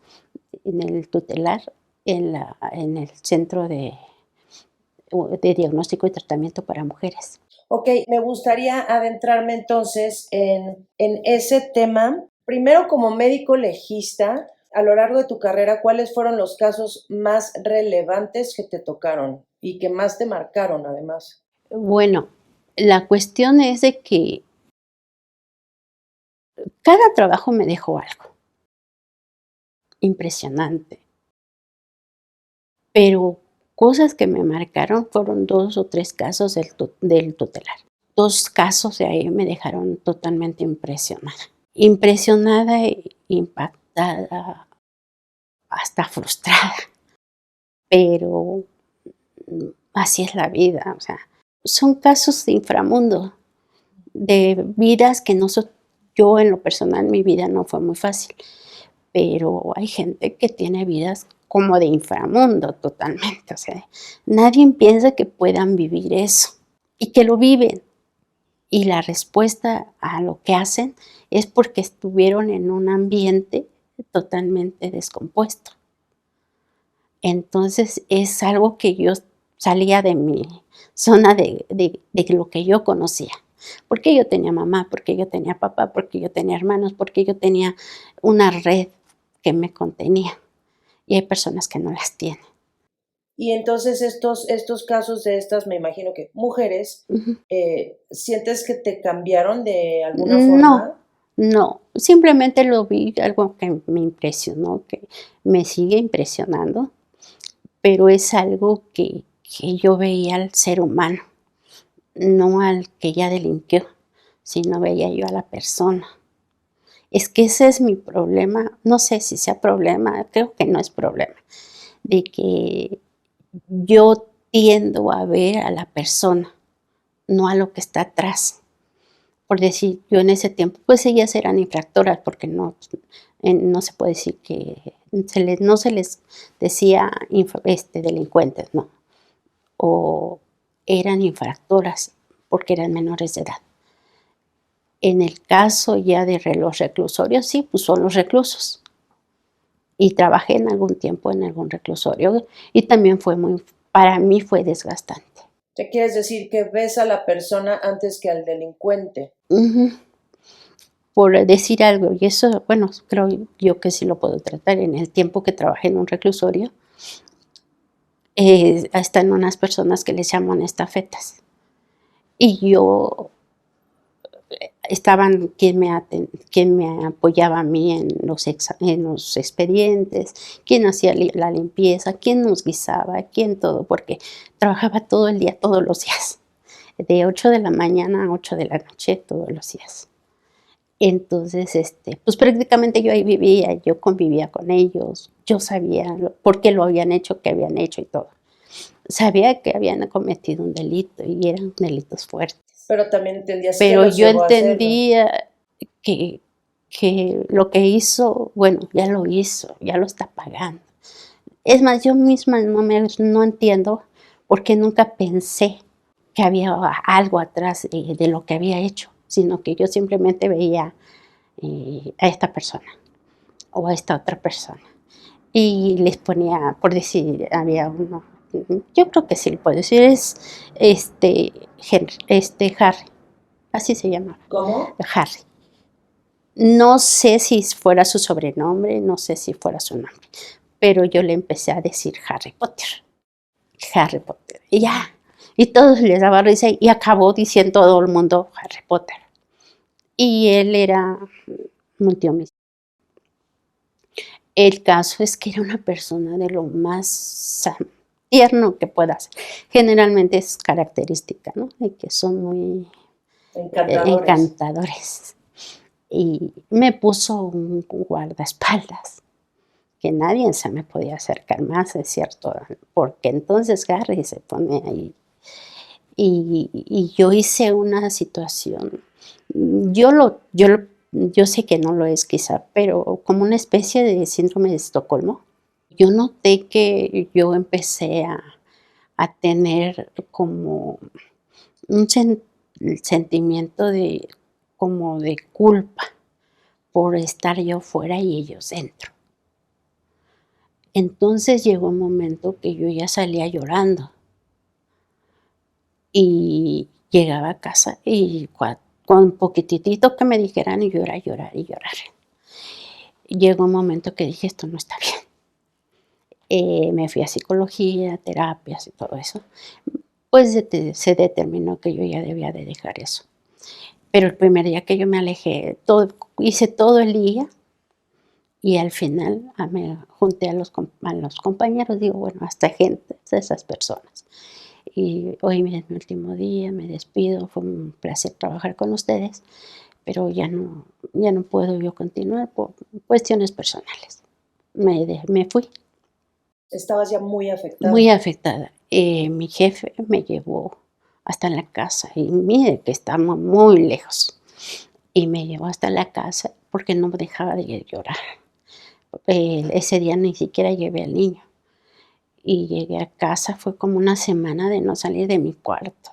en el tutelar, en el centro de diagnóstico y tratamiento para mujeres. Ok, me gustaría adentrarme entonces en ese tema. Primero, como médico legista, a lo largo de tu carrera, ¿cuáles fueron los casos más relevantes que te tocaron y que más te marcaron además? Bueno, la cuestión es de que cada trabajo me dejó algo impresionante, pero cosas que me marcaron fueron 2 o 3 casos del tutelar. 2 casos de ahí me dejaron totalmente impresionada. Impresionada e impactada, hasta frustrada, pero, así es la vida, o sea, son casos de inframundo, de vidas que no so yo en lo personal, mi vida no fue muy fácil, pero hay gente que tiene vidas como de inframundo totalmente, o sea, nadie piensa que puedan vivir eso, y que lo viven. Y la respuesta a lo que hacen es porque estuvieron en un ambiente totalmente descompuesto. Entonces, es algo que yo salía de mi zona de lo que yo conocía. Porque yo tenía mamá, porque yo tenía papá, porque yo tenía hermanos, porque yo tenía una red que me contenía, y hay personas que no las tienen. Y entonces estos casos de estas, me imagino que mujeres, Ujú. ¿sientes que te cambiaron de alguna No, forma? no, simplemente lo vi algo que me impresionó, que me sigue impresionando, pero es algo que yo veía al ser humano, no al que ya delinquió, sino veía yo a la persona. Es que ese es mi problema, no sé si sea problema, creo que no es problema, de que yo tiendo a ver a la persona, no a lo que está atrás. Por decir, yo en ese tiempo, pues ellas eran infractoras, porque no se puede decir que no se les decía delincuentes, no, o eran infractoras porque eran menores de edad. En el caso ya de los reclusorios, sí, pues son los reclusos. Y trabajé en algún tiempo en algún reclusorio y también para mí fue desgastante. ¿Te quieres decir que ves a la persona antes que al delincuente? Ujú. Por decir algo, y eso, bueno, creo yo que sí lo puedo tratar. En el tiempo que trabajé en un reclusorio, están unas personas que les llaman estafetas. Y yo estaban quien me apoyaba a mí en en los expedientes, quién hacía la limpieza, quién nos guisaba, quién todo, porque trabajaba todo el día, todos los días, de 8 de la mañana a 8 de la noche, todos los días. Entonces, pues prácticamente yo ahí vivía, yo convivía con ellos, yo sabía por qué lo habían hecho, qué habían hecho y todo. Sabía que habían cometido un delito y eran delitos fuertes. Pero también entendías qué Pero los yo llevó a hacerlo. entendía que, que lo que hizo, bueno, ya lo hizo, ya lo está pagando. Es más, yo misma no entiendo por qué nunca pensé que había algo atrás de lo que había hecho, sino que yo simplemente veía a esta persona o a esta otra persona. Y les ponía, por decir, había uno, yo creo que sí lo puedo decir, es Harry, así se llama, ¿Cómo? Harry. No sé si fuera su sobrenombre, no sé si fuera su nombre, pero yo le empecé a decir Harry Potter, Harry Potter, y ya. Y todos les daba risa y acabó diciendo todo el mundo Harry Potter. Y él era multihomicida. El caso es que era una persona de lo más tierno que pueda ser. Generalmente es característica, ¿no? De que son muy Encantadores. encantadores. Y me puso un guardaespaldas, que nadie se me podía acercar más, es cierto, porque entonces Harry se pone ahí. Y yo hice una situación, yo sé que no lo es quizá, pero como una especie de síndrome de Estocolmo. Yo noté que yo empecé a tener como un sentimiento de, como de culpa por estar yo fuera y ellos dentro. Entonces llegó un momento que yo ya salía llorando y llegaba a casa y con poquitito que me dijeran y yo era llorar y llorar. Llegó un momento que dije, esto no está bien. Me fui a psicología, terapias y todo eso. Pues se determinó que yo ya debía de dejar eso. Pero el primer día que yo me alejé, hice todo el día y al final me junté a los compañeros, digo, bueno, hasta gente, esas personas. Y hoy es mi último día, me despido, fue un placer trabajar con ustedes, pero ya no puedo yo continuar por cuestiones personales. Me fui Estabas ya muy muy afectada. afectada. Mi jefe me llevó hasta la casa y mire que estamos muy lejos. Y me llevó hasta la casa porque no me dejaba de llorar. Ese día ni siquiera llevé al niño. Y llegué a casa, fue como una semana de no salir de mi cuarto,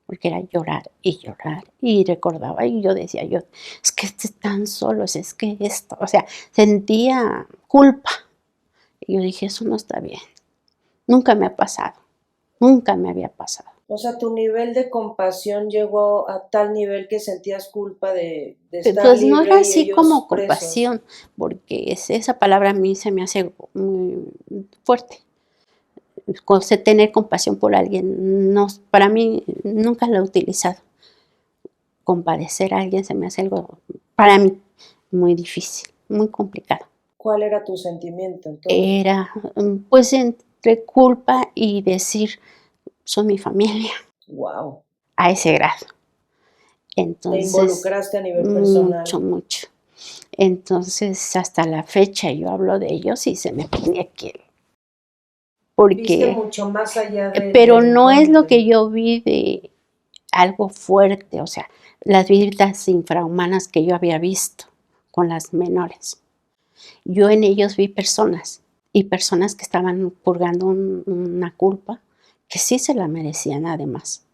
porque era llorar y llorar. Y recordaba, y yo decía, es que están solos, es que esto, o sea, sentía culpa. Y yo dije, eso no está bien. Nunca me ha pasado, nunca me había pasado. O sea, tu nivel de compasión llegó a tal nivel que sentías culpa de estar Pues no era libre y así ellos como presos. compasión, porque esa palabra a mí se me hace muy fuerte. Tener compasión por alguien, no, para mí nunca la he utilizado. Compadecer a alguien se me hace algo, para mí, muy difícil, muy complicado. ¿Cuál era tu sentimiento entonces? Era, pues, entre culpa y decir, son mi familia, Wow. a ese grado. Te Entonces, involucraste a nivel personal. mucho, mucho. Entonces, hasta la fecha yo hablo de ellos y se me pone aquí, Viste porque, mucho más allá pero del no es lo que encuentro. yo vi de algo fuerte, o sea, las vidas infrahumanas que yo había visto con las menores. Yo en ellos vi personas y personas que estaban purgando una culpa que sí se la merecían además,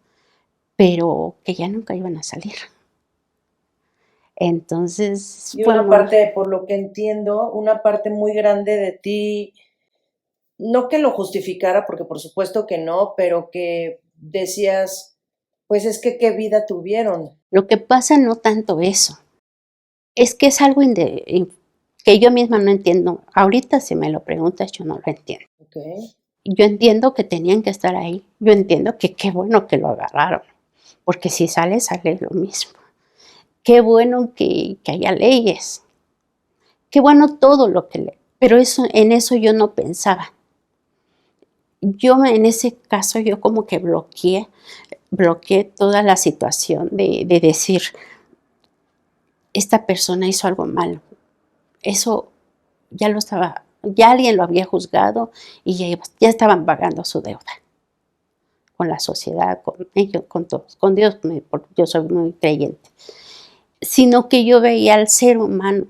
pero que ya nunca iban a salir. Entonces Y fue una muy, parte, por lo que entiendo, una parte muy grande de ti, no que lo justificara, porque por supuesto que no, pero que decías, pues es que qué vida tuvieron. lo que pasa no tanto eso, es que es algo que yo misma no entiendo. Ahorita si me lo preguntas yo no lo entiendo. ¿Ok? Yo entiendo que tenían que estar ahí, yo entiendo que qué bueno que lo agarraron, porque si sale, sale lo mismo. qué bueno que haya leyes, qué bueno todo lo que lee, pero en eso yo no pensaba. Yo en ese caso, yo como que bloqueé toda la situación de decir, esta persona hizo algo malo. Eso ya alguien lo había juzgado y ya estaban pagando su deuda con la sociedad, con ellos, con todos, con Dios, porque yo soy muy creyente. Sino que yo veía al ser humano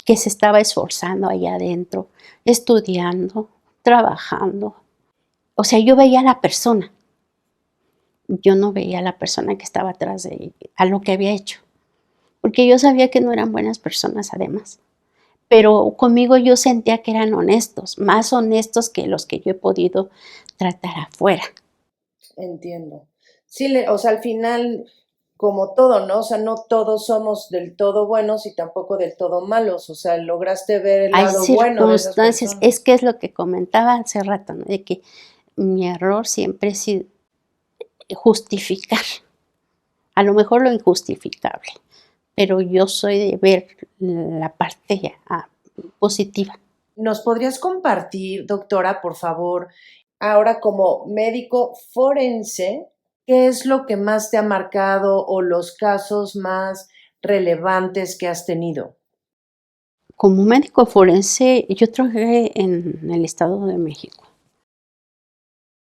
que se estaba esforzando allá adentro, estudiando, trabajando. O sea, yo veía a la persona. Yo no veía a la persona que estaba atrás a lo que había hecho. Porque yo sabía que no eran buenas personas además. Pero conmigo yo sentía que eran honestos, más honestos que los que yo he podido tratar afuera. Entiendo. Sí, o sea, al final, como todo, ¿no? O sea, no todos somos del todo buenos y tampoco del todo malos. O sea, lograste ver el Hay lado bueno de esas circunstancias, es personas. que es lo que comentaba hace rato, ¿no? De que mi error siempre es justificar, a lo mejor lo injustificable, pero yo soy de ver la parte positiva. ¿Nos podrías compartir, doctora, por favor, ahora como médico forense, qué es lo que más te ha marcado o los casos más relevantes que has tenido? Como médico forense, yo trabajé en el Estado de México.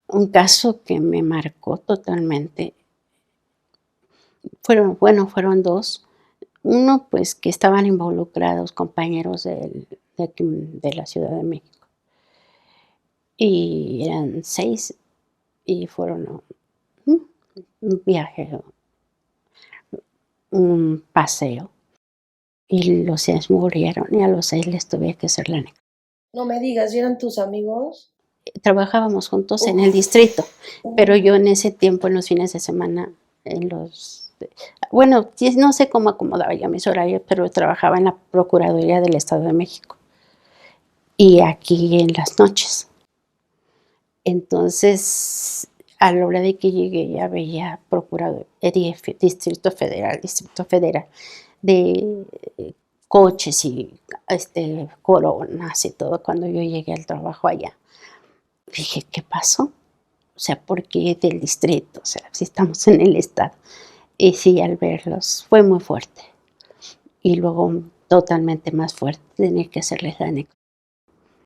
Un caso que me marcó totalmente, fueron dos. Uno, pues, que estaban involucrados compañeros de aquí, de la Ciudad de México, y eran 6, y fueron a un viaje, un paseo, y los 6 murieron, y a los 6 les tuve que hacer la necropsia. No me digas, ¿y eran tus amigos? Trabajábamos juntos en el Uf, distrito, pero yo en ese tiempo, en los fines de semana, bueno, no sé cómo acomodaba ya mis horarios, pero trabajaba en la Procuraduría del Estado de México y aquí en las noches. Entonces, a la hora de que llegué ya veía Procurador, Distrito Federal, de coches y coronas y todo, cuando yo llegué al trabajo allá. Dije, ¿qué pasó? O sea, ¿por qué del distrito? O sea, si estamos en el estado. Y sí, al verlos fue muy fuerte. Y luego totalmente más fuerte tener que hacerles la necropsia.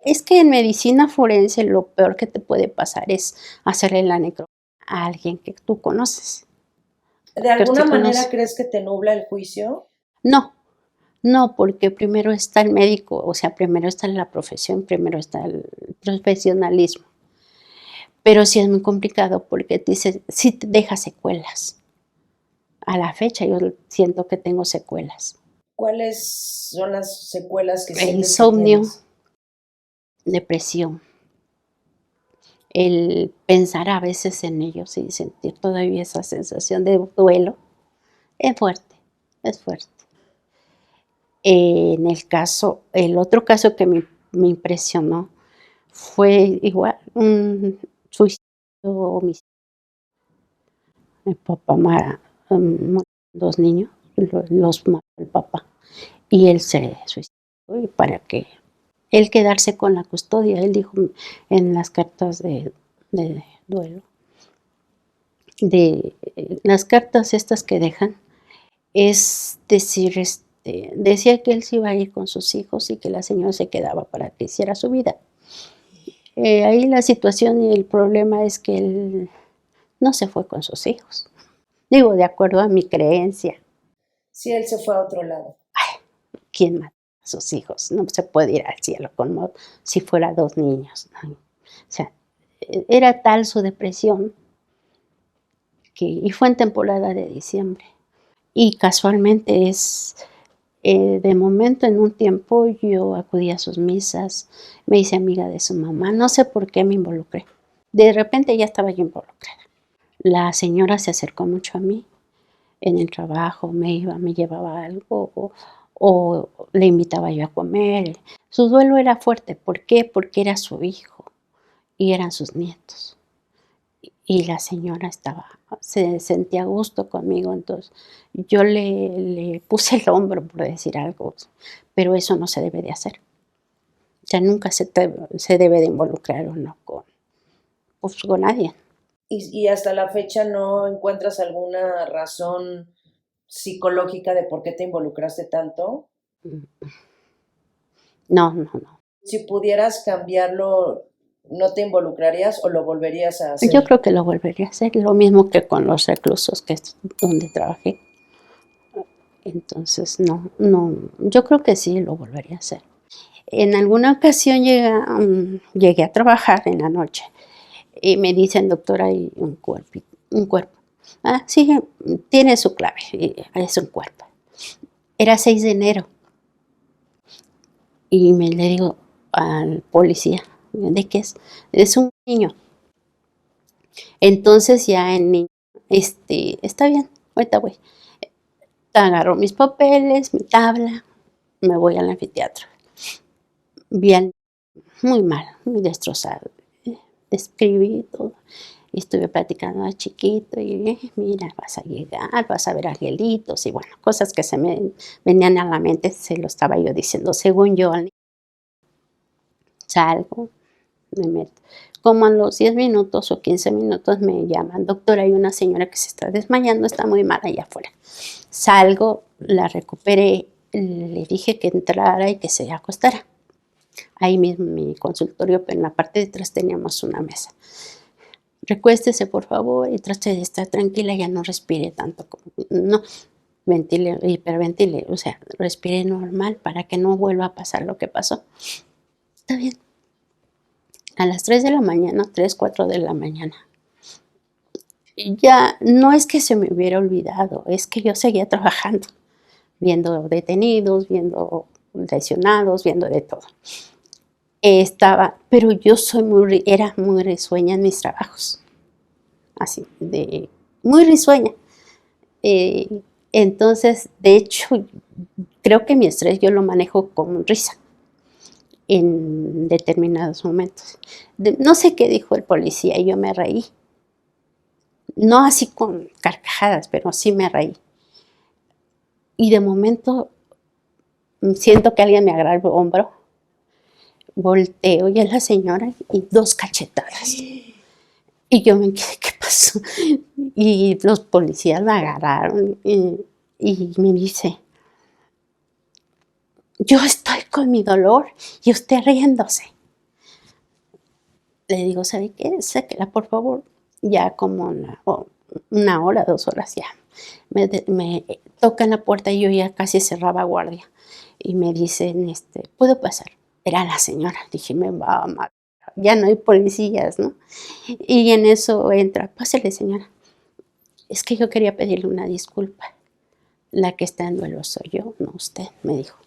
Es que en medicina forense lo peor que te puede pasar es hacerle la necropsia a alguien que tú conoces. ¿De Que alguna usted manera conoce. crees que te nubla el juicio? No, no, porque primero está el médico, o sea, primero está la profesión, primero está el profesionalismo. Pero sí es muy complicado porque dice, sí te deja secuelas. A la fecha yo siento que tengo secuelas. ¿Cuáles son las secuelas que sientes que Insomnio, tienes? depresión, el pensar a veces en ellos y sentir todavía esa sensación de duelo, es fuerte, es fuerte. El otro caso que me impresionó fue igual, un suicidio, homicidio. El papá murió 2 niños, los mató el papá y él se suicidó, y para que él quedarse con la custodia. Él dijo en las cartas de duelo, las cartas estas que dejan, es decir, decía que él se iba a ir con sus hijos y que la señora se quedaba para que hiciera su vida. Ahí la situación y el problema es que él no se fue con sus hijos. Digo, de acuerdo a mi creencia. Sí, él se fue a otro lado. ¿Quién mata a sus hijos? No se puede ir al cielo como si fuera 2 niños, ¿no? O sea, era tal su depresión y fue en temporada de diciembre. Y casualmente de momento, en un tiempo, yo acudí a sus misas, me hice amiga de su mamá, no sé por qué me involucré. De repente ya estaba yo involucrada. La señora se acercó mucho a mí en el trabajo, me llevaba algo o le invitaba yo a comer. Su duelo era fuerte, ¿por qué? Porque era su hijo y eran sus nietos. y la señora se sentía a gusto conmigo, entonces yo le puse el hombro, por decir algo, pero eso no se debe de hacer. O sea, nunca se debe de involucrar uno pues, con nadie. Y hasta la fecha no encuentras alguna razón psicológica de por qué te involucraste tanto. Mm, no, no, no. Si pudieras cambiarlo, ¿no te involucrarías o lo volverías a Yo hacer? creo que lo volvería a hacer, lo mismo que con los reclusos, que es donde trabajé. Entonces, no, no, yo creo que sí lo volvería a hacer. En alguna ocasión llegué a trabajar en la noche y me dicen: "Doctora, hay un cuerpo". "Ah, sí, tiene su clave, es un cuerpo". Era 6 de enero y le digo al policía: "¿De qué es?". "Es un niño". Entonces ya el niño, está bien, ahorita voy. Agarro mis papeles, mi tabla, me voy al anfiteatro. Vi al muy mal, muy destrozado. Escribí todo. Y estuve platicando al chiquito y: "Mira, vas a llegar, vas a ver angelitos", y bueno, cosas que se me venían a la mente, se lo estaba yo diciendo según yo al niño. Salgo, me meto. Como a los 10 minutos o 15 minutos me llaman: "Doctora, hay una señora que se está desmayando, está muy mal allá afuera". Salgo, la recuperé, le dije que entrara y que se acostara. Ahí mismo en mi consultorio, pero en la parte de atrás teníamos una mesa. "Recuéstese, por favor, y trate de estar tranquila, ya no respire tanto como no ventile, hiperventile, o sea, respire normal para que no vuelva a pasar lo que pasó". "Está bien". A las 3 de la mañana, 3 4 de la mañana. Y ya no es que se me hubiera olvidado, es que yo seguía trabajando, viendo detenidos, viendo lesionados, viendo de todo. Pero yo era muy risueña en mis trabajos, así, muy risueña. Entonces, de hecho, creo que mi estrés yo lo manejo con risa en determinados momentos. No sé qué dijo el policía y yo me reí. No así con carcajadas, pero sí me reí. Y de momento siento que alguien me agarra el hombro, volteo y es la señora y 2 cachetadas. Y yo me quedé: "¿Qué pasó?". Y los policías me agarraron y me dice: "Yo estoy con mi dolor y usted riéndose". Le digo: "¿Sabe qué? Sáquela, por favor". Ya como una hora, 2 horas ya. Me tocan la puerta y yo ya casi cerraba guardia. Y me dicen: "¿Puedo pasar?". Era la señora. Dije: "Me va a matar, ya no hay policías", ¿no? Y en eso entra: "Pásele, señora". "Es que yo quería pedirle una disculpa. La que está en duelo soy yo, no usted", me dijo.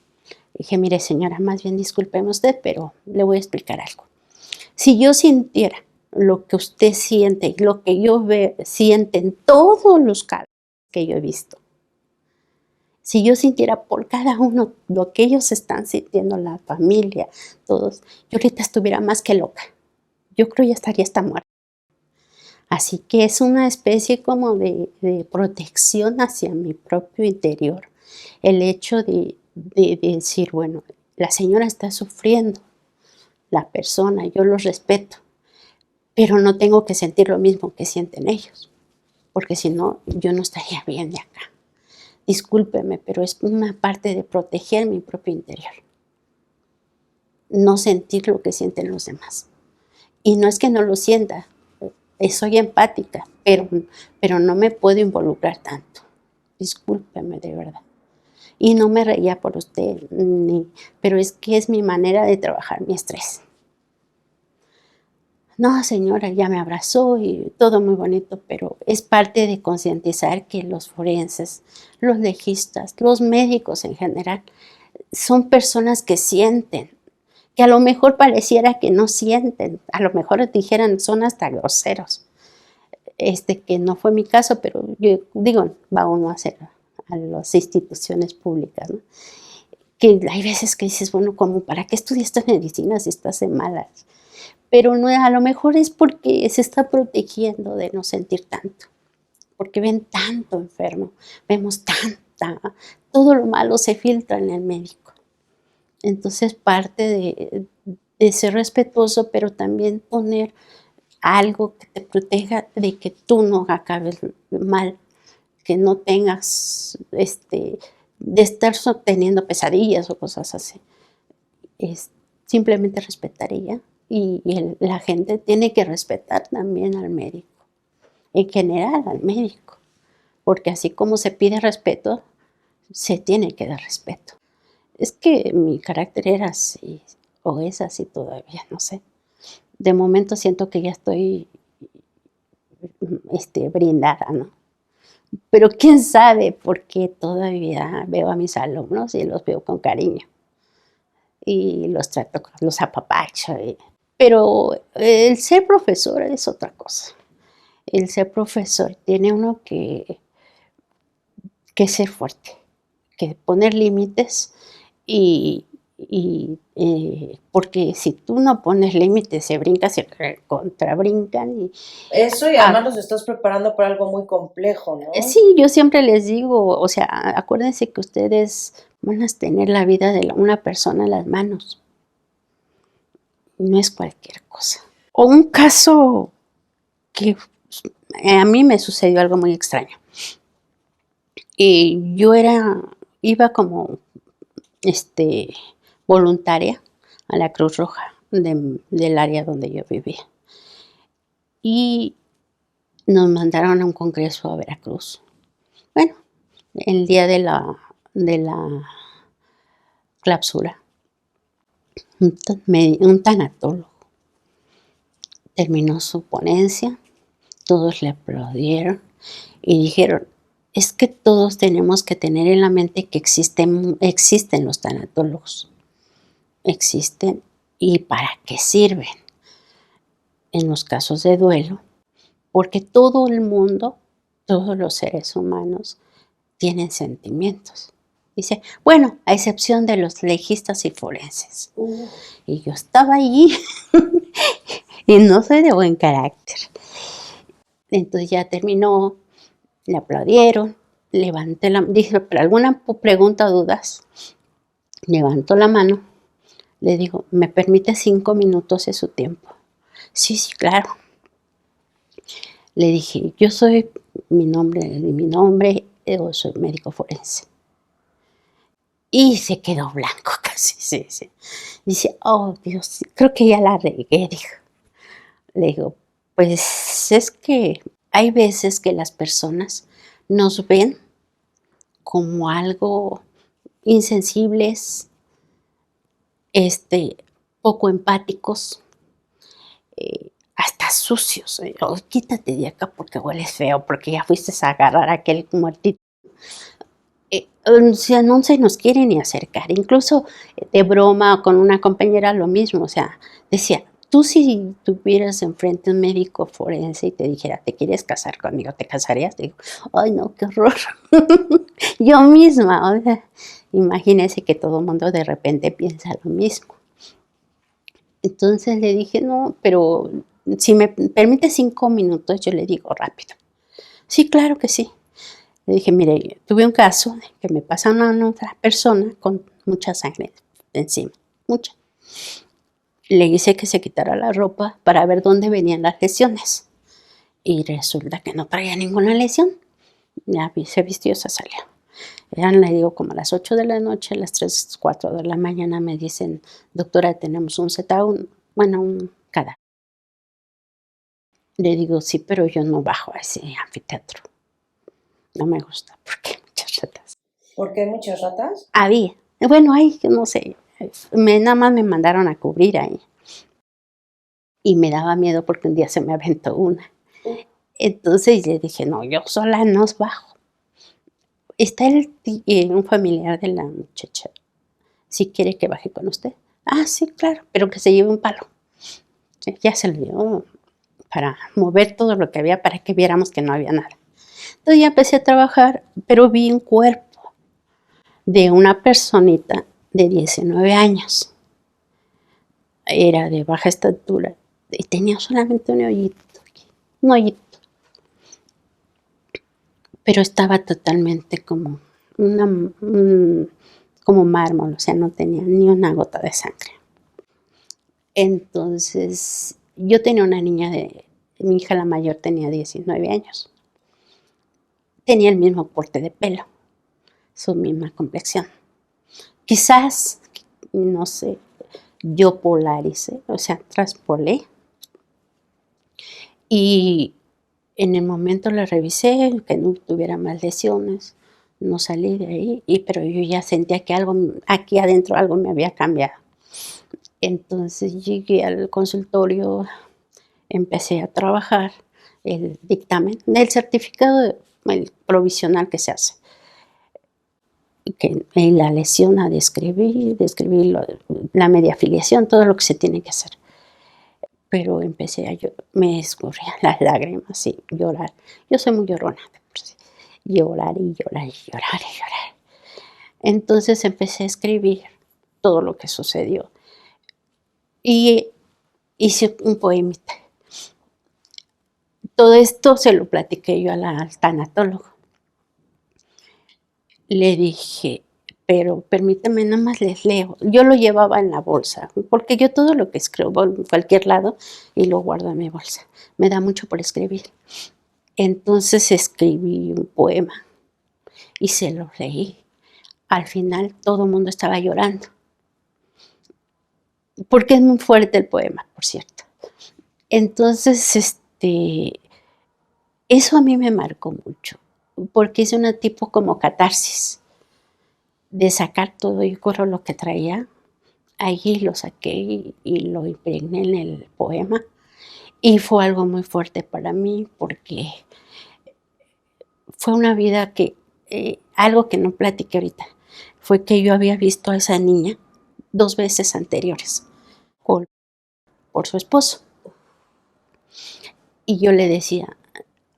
Dije: "Mire, señora, más bien discúlpeme usted, pero le voy a explicar algo. Si yo sintiera lo que usted siente, lo que yo sienten todos los casos que yo he visto, si yo sintiera por cada uno lo que ellos están sintiendo, la familia, todos, yo ahorita estuviera más que loca. Yo creo ya estaría hasta muerta". Así que es una especie como de protección hacia mi propio interior. El hecho de decir: "Bueno, la señora está sufriendo, la persona, yo los respeto, pero no tengo que sentir lo mismo que sienten ellos, porque si no, yo no estaría bien de acá. Discúlpeme, pero es una parte de proteger mi propio interior, no sentir lo que sienten los demás". Y no es que no lo sienta, soy empática, pero no me puedo involucrar tanto. Discúlpeme, de verdad. Y no me reía por usted, pero es que es mi manera de trabajar mi estrés. No, señora, ya me abrazó y todo muy bonito, pero es parte de concientizar que los forenses, los legistas, los médicos en general, son personas que sienten, que a lo mejor pareciera que no sienten, a lo mejor dijeran son hasta groseros, que no fue mi caso, pero yo digo, va uno a hacer a las instituciones públicas, ¿no? Que hay veces que dices: "Bueno, ¿como para qué estudiaste medicina si estás de malas?". pero no, a lo mejor es porque se está protegiendo de no sentir tanto, porque ven tanto enfermo, vemos todo lo malo se filtra en el médico. Entonces parte de ser respetuoso, pero también poner algo que te proteja de que tú no acabes mal, que no tengas, de estar teniendo pesadillas o cosas así. Es simplemente respetaría y la gente tiene que respetar también al médico, en general al médico, porque así como se pide respeto, se tiene que dar respeto. Es que mi carácter era así, o es así todavía, no sé. De momento siento que ya estoy brindada, ¿no? Pero quién sabe, porque todavía veo a mis alumnos y los veo con cariño y los trato, los apapacho. Pero el ser profesor es otra cosa. El ser profesor tiene uno que ser fuerte, que poner límites porque si tú no pones límites, se brincan, se contrabrincan. Eso, y además los estás preparando para algo muy complejo, ¿no? Sí, yo siempre les digo, o sea, acuérdense que ustedes van a tener la vida de una persona en las manos. No es cualquier cosa. O un caso que a mí me sucedió algo muy extraño. Y yo iba como voluntaria a la Cruz Roja del área donde yo vivía. Y nos mandaron a un congreso a Veracruz. Bueno, el día de la clausura, un tanatólogo terminó su ponencia, todos le aplaudieron y dijeron, es que todos tenemos que tener en la mente que existen los tanatólogos, existen y para qué sirven en los casos de duelo, porque todo el mundo, todos los seres humanos tienen sentimientos. Dice, bueno, a excepción de los legistas y forenses. Y yo estaba allí y no soy de buen carácter. Entonces ya terminó, le aplaudieron, dije, ¿para alguna pregunta o dudas? Levantó la mano, le digo, ¿me permite 5 minutos de su tiempo? Sí, sí, claro. Le dije, yo soy mi nombre, soy médico forense. Y se quedó blanco casi, sí. Dice, oh Dios, creo que ya la regué, dijo. Le digo, pues es que hay veces que las personas nos ven como algo insensibles, poco empáticos, hasta sucios. Oh, quítate de acá porque hueles feo, porque ya fuiste a agarrar a aquel muertito. O sea, no se nos quiere ni acercar. Incluso de broma con una compañera lo mismo. O sea, decía, tú si tuvieras enfrente un médico forense y te dijera, ¿te quieres casar conmigo? ¿Te casarías? Digo, ay no, qué horror. Yo misma, o sea, imagínese que todo el mundo de repente piensa lo mismo. Entonces le dije, no, pero si me permite 5 minutos, yo le digo rápido. Sí, claro que sí. Le dije, mire, tuve un caso que me pasaron a otra persona con mucha sangre encima, mucha. Le hice que se quitara la ropa para ver dónde venían las lesiones. Y resulta que no traía ninguna lesión. Ya se vistió, se salió. Eran, le digo, como a las 8 de la noche, a las 3, 4 de la mañana me dicen, doctora, tenemos un un cadáver. Le digo, sí, pero yo no bajo a ese anfiteatro. No me gusta porque hay muchas ratas. ¿Por qué hay muchas ratas? Había. Bueno, ahí, no sé, nada más me mandaron a cubrir ahí. Y me daba miedo porque un día se me aventó una. Entonces le dije, no, yo sola no os bajo. Está un familiar de la muchacha. Si quiere que baje con usted. Ah, sí, claro, pero que se lleve un palo. Ya se lo dio para mover todo lo que había para que viéramos que no había nada. Entonces ya empecé a trabajar, pero vi un cuerpo de una personita de 19 años. Era de baja estatura, y tenía solamente un hoyito aquí, un hoyito, pero estaba totalmente como como mármol, o sea, no tenía ni una gota de sangre. Entonces, yo tenía una niña mi hija la mayor tenía 19 años. Tenía el mismo corte de pelo, su misma complexión. Quizás, no sé, yo polaricé, o sea, traspolé. Y en el momento la revisé, que no tuviera más lesiones, no salí de ahí, pero yo ya sentía que algo, aquí adentro algo me había cambiado. Entonces llegué al consultorio, empecé a trabajar el dictamen, el certificado, el provisional que se hace, que en la lesión a describir la media afiliación, todo lo que se tiene que hacer. Pero empecé a llorar, me escurrían las lágrimas y llorar. Yo soy muy llorona, llorar y llorar y llorar y llorar. Entonces empecé a escribir todo lo que sucedió y hice un poemita. Todo esto se lo platiqué yo al tanatólogo. Le dije, pero permítame, nada más les leo. Yo lo llevaba en la bolsa, porque yo todo lo que escribo en cualquier lado y lo guardo en mi bolsa. Me da mucho por escribir. Entonces escribí un poema y se lo leí. Al final todo el mundo estaba llorando, porque es muy fuerte el poema, por cierto. Entonces, eso a mí me marcó mucho, porque es una tipo como catarsis, de sacar todo y corro lo que traía. Allí lo saqué y lo impregné en el poema. Y fue algo muy fuerte para mí, porque fue una vida que, algo que no platiqué ahorita, fue que yo había visto a esa niña 2 veces anteriores por su esposo. Y yo le decía,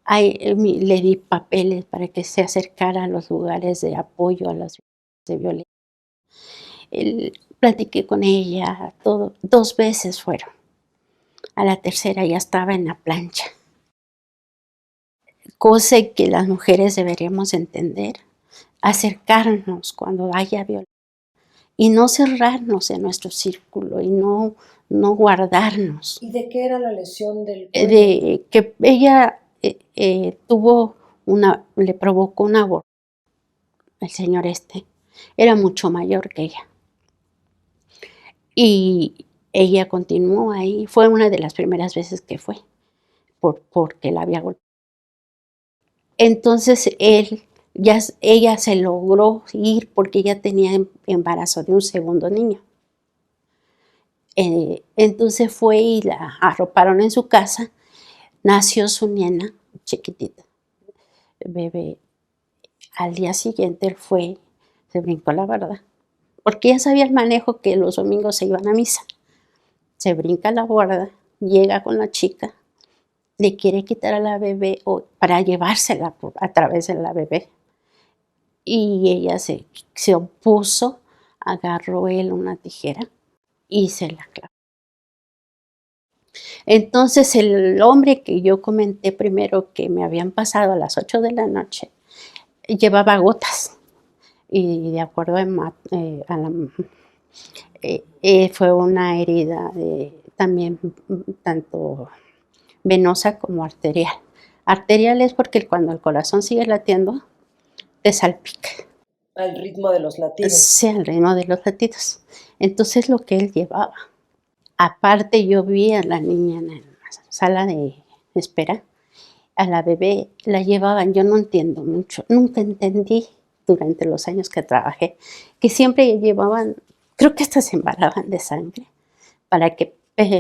le di papeles para que se acercara a los lugares de apoyo a las víctimas de violencia. Platiqué con ella, todo, 2 veces fueron. A la tercera ya estaba en la plancha. Cosa que las mujeres deberíamos entender, acercarnos cuando haya violencia y no cerrarnos en nuestro círculo y no guardarnos. ¿Y de qué era la lesión del cuello? De que ella le provocó un aborto, el señor era mucho mayor que ella. Y ella continuó ahí, fue una de las primeras veces que fue, porque la había golpeado. Entonces ella se logró ir porque ella tenía embarazo de un segundo niño. Entonces fue y la arroparon en su casa, nació su nena chiquitita, bebé. Al día siguiente él se brincó la barda, porque ya sabía el manejo que los domingos se iban a misa. Se brinca la barda, llega con la chica, le quiere quitar a la bebé para llevársela a través de la bebé. Y ella se opuso, agarró él una tijera y se la clavó. Entonces el hombre que yo comenté primero que me habían pasado a las 8 de la noche, llevaba gotas. Y de acuerdo fue una herida también tanto venosa como arterial. Arterial es porque cuando el corazón sigue latiendo, te salpica. Al ritmo de los latidos. Sí, al ritmo de los latidos. Entonces lo que él llevaba. Aparte yo vi a la niña en la sala de espera, a la bebé la llevaban, yo no entiendo mucho, nunca entendí durante los años que trabajé, que siempre llevaban, creo que hasta se embaraban de sangre, para que,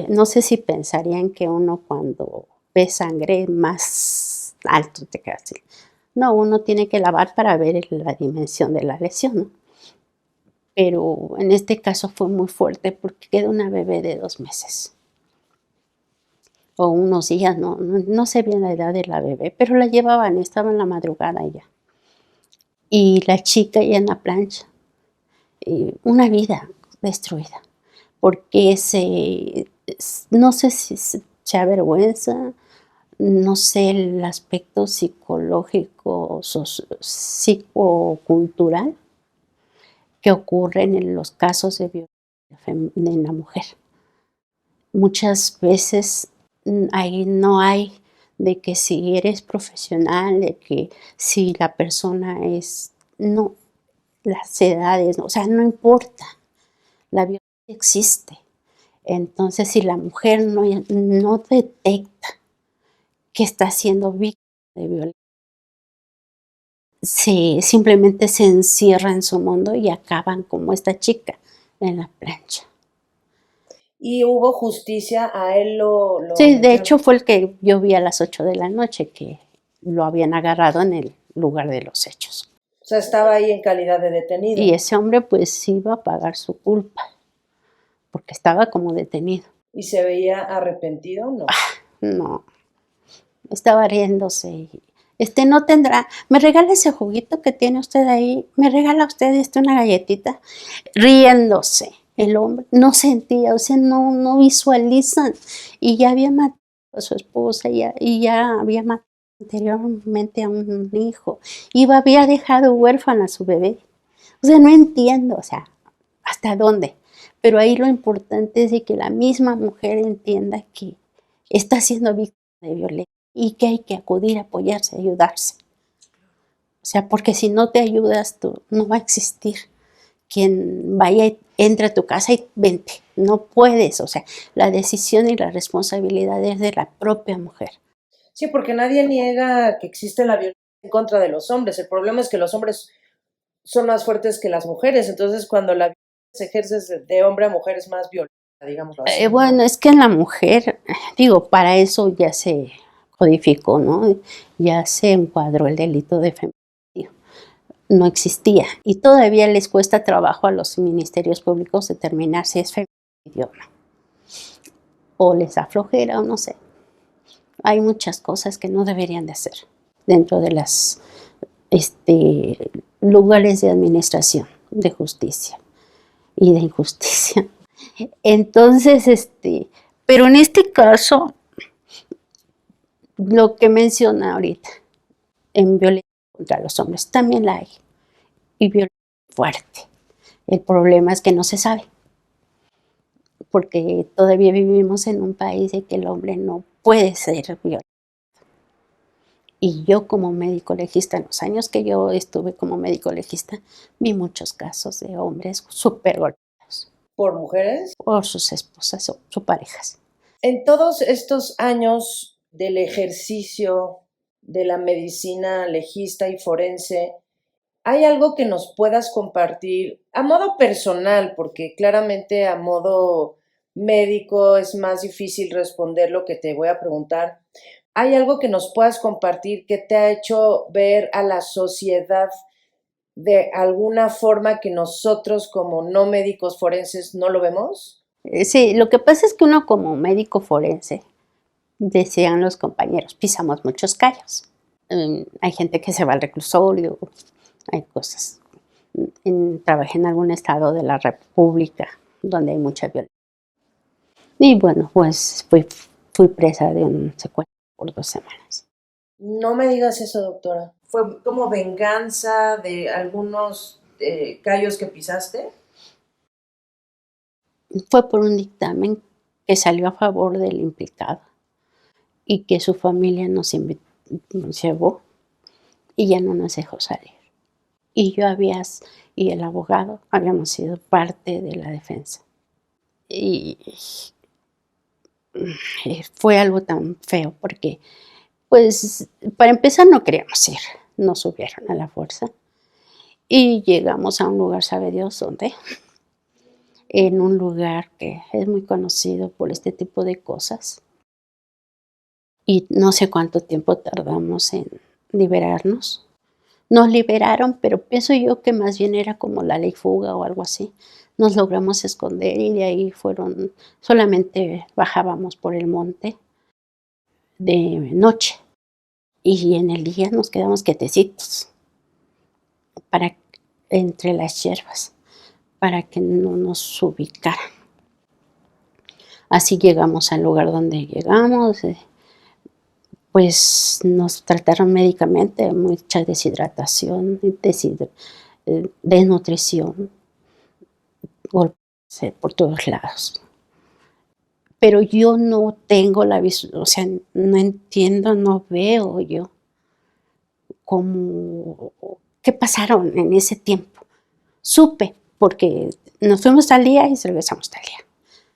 no sé si pensarían que uno cuando ve sangre más alto te queda así. No, uno tiene que lavar para ver la dimensión de la lesión, ¿no? Pero en este caso fue muy fuerte porque quedó una bebé de 2 meses. O unos días, no sé bien la edad de la bebé, pero la llevaban, estaba en la madrugada ella. Y la chica ya en la plancha, una vida destruida, porque No sé si sea vergüenza, no sé el aspecto psicológico, psicocultural que ocurren en los casos de violencia en la mujer. Muchas veces ahí no hay de que si eres profesional, de que si la persona es, no, las edades, o sea, no importa, la violencia existe. Entonces, si la mujer no detecta que está siendo víctima de violencia, simplemente se encierra en su mundo y acaban como esta chica en la plancha. ¿Y hubo justicia? ¿A él lo Sí, de metieron? hecho fue el que yo vi a las 8 de la noche, que lo habían agarrado en el lugar de los hechos. O sea, estaba ahí en calidad de Y detenido. ese hombre pues iba a pagar su culpa, porque estaba como detenido. ¿Y se veía arrepentido? No. No, estaba riéndose. No tendrá, ¿me regala ese juguito que tiene usted ahí? ¿Me regala usted una galletita? Riéndose. El hombre no sentía, o sea, no visualizan. Y ya había matado a su esposa y ya había matado anteriormente a un hijo. Había dejado huérfana a su bebé. O sea, no entiendo, o sea, hasta dónde. Pero ahí lo importante es de que la misma mujer entienda que está siendo víctima de violencia y que hay que acudir, apoyarse, ayudarse. O sea, porque si no te ayudas tú, no va a existir quien vaya y entre a tu casa y vente. No puedes, o sea, la decisión y la responsabilidad es de la propia mujer. Sí, porque nadie niega que existe la violencia en contra de los hombres. El problema es que los hombres son más fuertes que las mujeres. Entonces, cuando la violencia se ejerce de hombre a mujer es más violenta, digámoslo así, ¿no? Bueno, es que en la mujer, digo, para eso ya se codificó, ¿no? Ya se encuadró el delito de feminicidio. No existía. Y todavía les cuesta trabajo a los ministerios públicos determinar si es feminicidio o no. O les da flojera o no sé. Hay muchas cosas que no deberían de hacer dentro de las lugares de administración de justicia y de injusticia. Entonces, pero en este caso, lo que menciona ahorita, en violencia contra los hombres, también la hay, y violencia fuerte. El problema es que no se sabe, porque todavía vivimos en un país de que el hombre no puede ser violento. Y yo como médico legista, en los años que yo estuve como médico legista, vi muchos casos de hombres súper golpeados ¿Por mujeres? por sus esposas o sus parejas. En todos estos años del ejercicio de la medicina legista y forense, ¿hay algo que nos puedas compartir a modo personal? Porque claramente a modo médico es más difícil responder lo que te voy a preguntar. ¿Hay algo que nos puedas compartir que te ha hecho ver a la sociedad de alguna forma que nosotros como no médicos forenses no lo vemos? Sí, lo que pasa es que uno como médico forense, decían los compañeros, pisamos muchos callos. Hay gente que se va al reclusorio, hay cosas. Trabajé en algún estado de la República donde hay mucha violencia. Y bueno, pues fui presa de un secuestro por 2 semanas. No me digas eso, doctora. ¿Fue como venganza de algunos callos que pisaste? Fue por un dictamen que salió a favor del implicado y que su familia nos llevó y ya no nos dejó salir. Y y el abogado habíamos sido parte de la defensa. Y fue algo tan feo porque, pues, para empezar no queríamos ir, nos subieron a la fuerza y llegamos a un lugar, sabe Dios dónde, en un lugar que es muy conocido por este tipo de cosas. Y no sé cuánto tiempo tardamos en liberarnos. Nos liberaron, pero pienso yo que más bien era como la ley fuga o algo así. Nos logramos esconder y de ahí solamente bajábamos por el monte de noche y en el día nos quedamos quietecitos para, entre las hierbas para que no nos ubicaran. Así llegamos al lugar donde llegamos, pues nos trataron médicamente, mucha deshidratación, desnutrición, golpes por todos lados. Pero yo no tengo la visión, o sea, no entiendo, no veo yo cómo, qué pasaron en ese tiempo. Supe, porque nos fuimos tal día y regresamos tal día.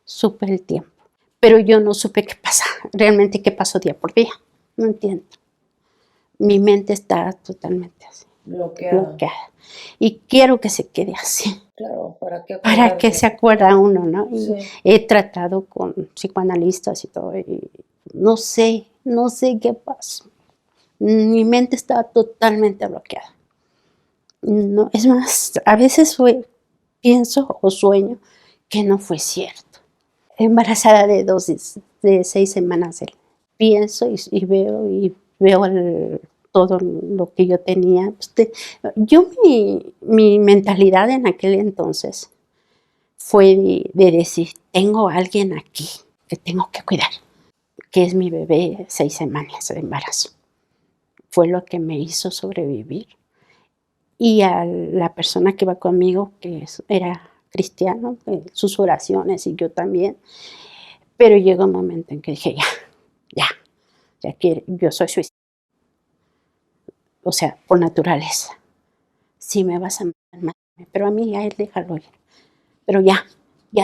Supe el tiempo, pero yo no supe qué pasa, realmente qué pasó día por día. No entiendo. Mi mente está totalmente así, bloqueada. Y quiero que se quede así. Claro, Para que se acuerda uno, ¿no? Y Sí. he tratado con psicoanalistas y todo, y no sé qué pasó. Mi mente está totalmente bloqueada. No, es más, a veces pienso o sueño que no fue cierto. Embarazada de 6 semanas, pienso y veo todo lo que yo tenía. Mi mentalidad en aquel entonces fue de decir, tengo a alguien aquí que tengo que cuidar, que es mi bebé 6 semanas de embarazo. Fue lo que me hizo sobrevivir. Y a la persona que va conmigo, que era cristiano, sus oraciones y yo también, pero llegó un momento en que dije, ya quiero, yo soy suicida, o sea, por naturaleza. Si me vas a matar, mátame, pero a mí a él déjalo ir. Pero ya